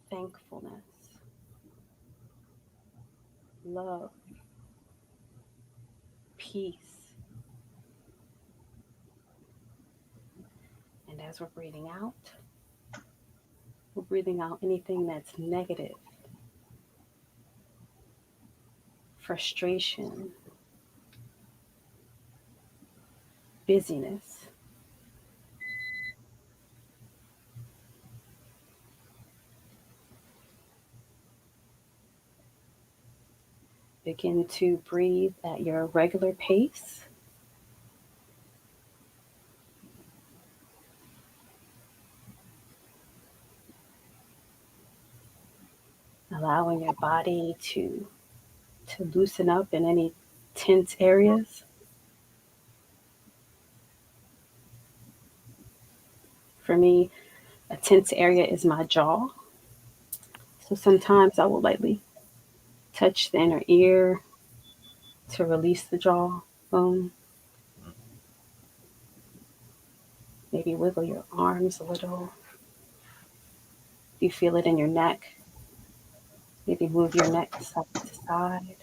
thankfulness, love, peace. And as we're breathing out anything that's negative, frustration, busyness. Begin to breathe at your regular pace. Allowing your body to loosen up in any tense areas. For me, a tense area is my jaw. So sometimes I will lightly touch the inner ear to release the jaw bone. Maybe wiggle your arms a little. If you feel it in your neck, maybe move your neck side to side.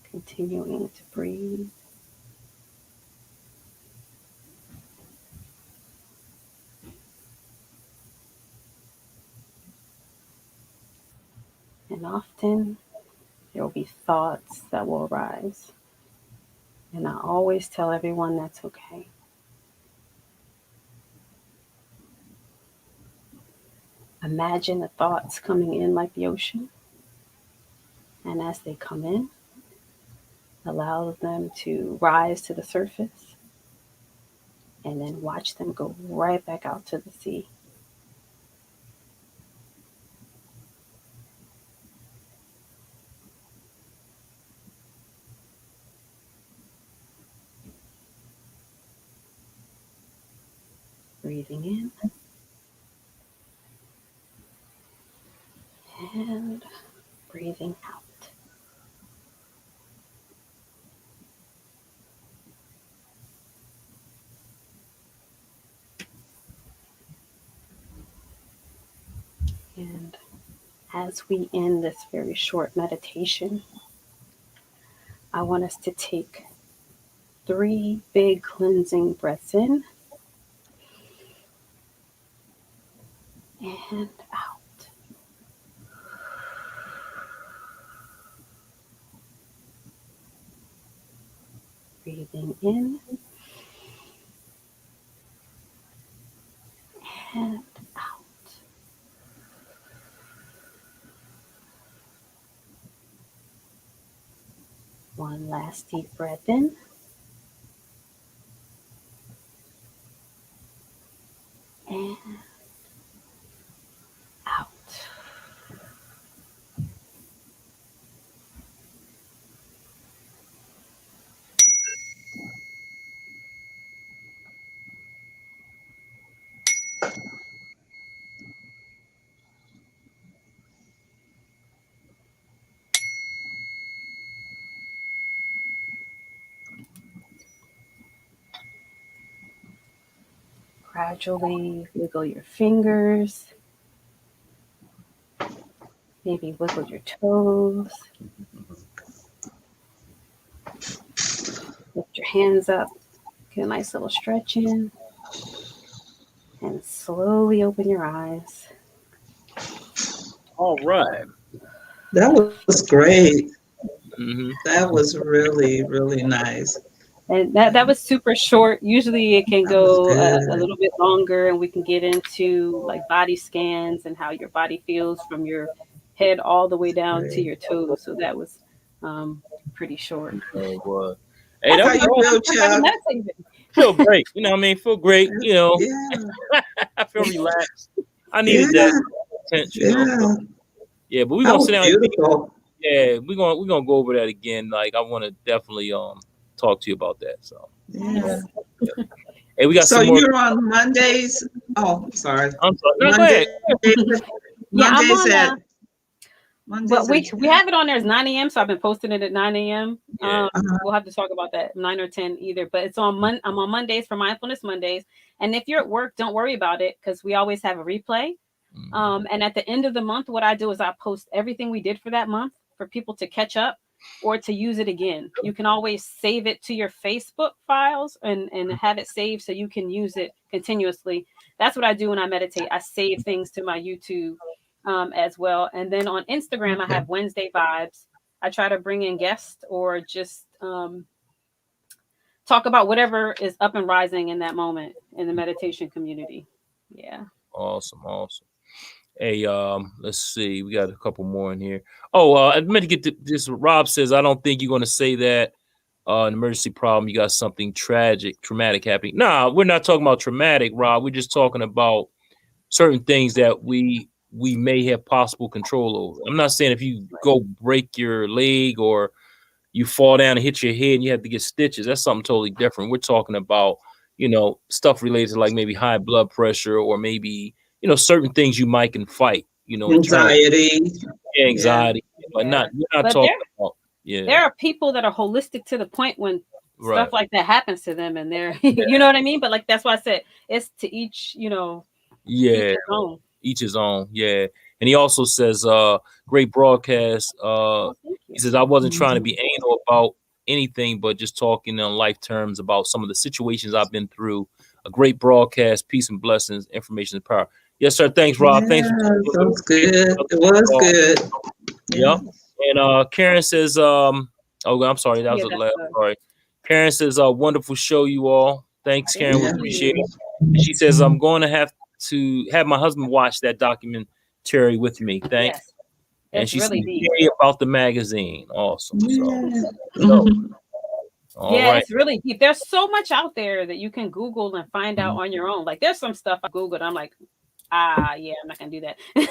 Continuing to breathe. And often there will be thoughts that will arise. And I always tell everyone that's okay. Imagine the thoughts coming in like the ocean. And as they come in, allow them to rise to the surface and then watch them go right back out to the sea. Breathing in and breathing out. And as we end this very short meditation, I want us to take 3 big cleansing breaths in and out. Breathing in and out. One last deep breath in. And out. Gradually wiggle your fingers. Maybe wiggle your toes. Lift your hands up. Get a nice little stretch in. And slowly open your eyes. All right. That was great. Mm-hmm. That was really, really nice. And that was super short. Usually it can go a little bit longer, and we can get into like body scans and how your body feels from your head all the way down to your toes. So that was pretty short. It was. Hey, that How you feel, Chuck? Feel great. You know what I mean? Feel great. You know, Yeah. I feel relaxed. I needed that tension. You know? Yeah, but we're gonna sit down. Beautiful. Yeah, we're gonna go over that again. Like I want to definitely talk to you about that. So Yeah. Hey, we got So some more. you're on Mondays. Oh, sorry. I'm sorry. No, go Mondays. ahead. Mondays I'm at. on. But we have it on there as 9 a.m. So I've been posting it at 9 a.m. Yeah. We'll have to talk about that 9 or 10 either. But it's on I'm on Mondays for Mindfulness Mondays. And if you're at work, don't worry about it because we always have a replay. And at the end of the month, what I do is I post everything we did for that month for people to catch up or to use it again. You can always save it to your Facebook files and have it saved so you can use it continuously. That's what I do when I meditate. I save things to my YouTube as well. And then on Instagram, I have Wednesday vibes. I try to bring in guests or just talk about whatever is up and rising in that moment in the meditation community. Yeah. Awesome. Hey, let's see. We got a couple more in here. Oh, I meant to get to this. Rob says, I don't think you're going to say that an emergency problem. You got something traumatic happening. Nah, we're not talking about traumatic, Rob. We're just talking about certain things that we may have possible control over. I'm not saying if you go break your leg or you fall down and hit your head and you have to get stitches. That's something totally different. We're talking about, stuff related to like maybe high blood pressure or maybe, certain things you might can fight, anxiety. Anxiety. But we're not talking about. Yeah. There are people that are holistic to the point when stuff like that happens to them and they're, you know what I mean? But like, that's why I said it's to each, each his own. Yeah. And he also says, great broadcast. He says, I wasn't trying to be anal about anything, but just talking in life terms about some of the situations I've been through. A great broadcast, peace and blessings, information and power. Yes, sir. Thanks, Rob. Thanks. That was good. It was good. Yeah. And Karen says, I'm sorry. That was a last. Sorry. Karen says, wonderful show, you all. Thanks, Karen. We appreciate it. And she says, I'm going to have to have my husband watch that documentary with me. Thanks. Yes. And It's she's really deep. about the magazine. Awesome. Yeah. So, all Yeah, right. it's really deep. There's so much out there that you can Google and find out on your own. Like there's some stuff I Googled. I'm like, yeah, I'm not gonna do that. And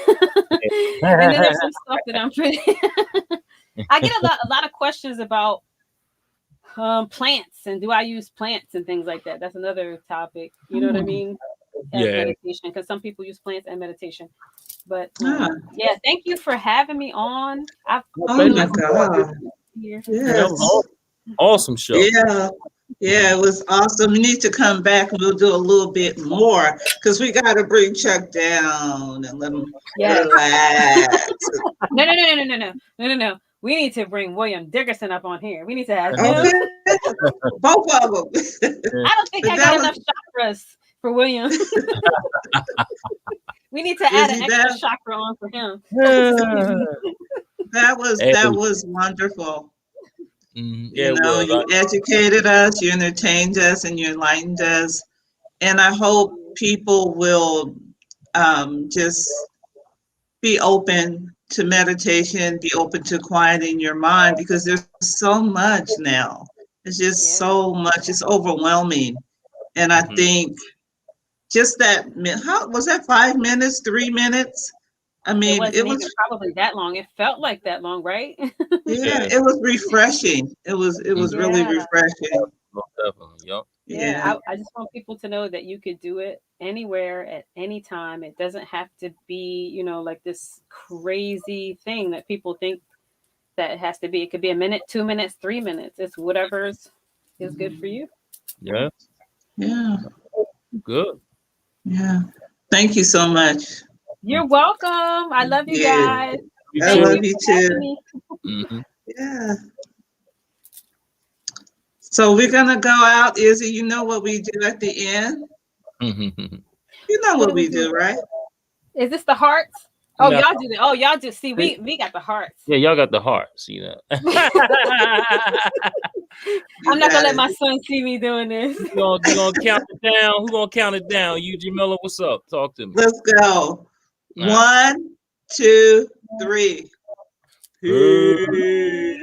then there's some stuff that I'm pretty. I get a lot of questions about plants and do I use plants and things like that. That's another topic. You know what I mean? As meditation, because some people use plants and meditation. But yeah, thank you for having me on. Oh my God. That Yes. was awesome show. Yeah. Yeah, it was awesome. We need to come back and we'll do a little bit more because we got to bring Chuck down and let him relax. No. We need to bring William Dickerson up on here. We need to have him. Okay. Both of them. I don't think I got enough chakras for William. We need to add an extra chakra on for him. That was wonderful. Yeah, you know, you educated us, you entertained us, and you enlightened us. And I hope people will just be open to meditation, be open to quieting your mind, because there's so much now. It's just so much. It's overwhelming. And I think just that, how was that 5 minutes, 3 minutes? I mean, it was probably that long. It felt like that long, right? Yeah, it was refreshing. It was really refreshing. Definitely, yep. Yeah, I just want people to know that you could do it anywhere at any time. It doesn't have to be, you know, like this crazy thing that people think that it has to be. It could be a minute, 2 minutes, 3 minutes. It's whatever is good for you. Yeah. Yeah. Good. Yeah. Thank you so much. You're welcome. I love you guys. I love you too. Yeah. So we're gonna go out, Izzy. You know what we do at the end? You know what we do, right? Is this the hearts? Oh, no. Y'all do that. Oh, y'all just see we got the hearts. Yeah, y'all got the hearts, you know. I'm not gonna let my son see me doing this. You gonna count it down? Who's gonna count it down? You, Jamila, what's up? Talk to me. Let's go. 1, 2, 3. Peace.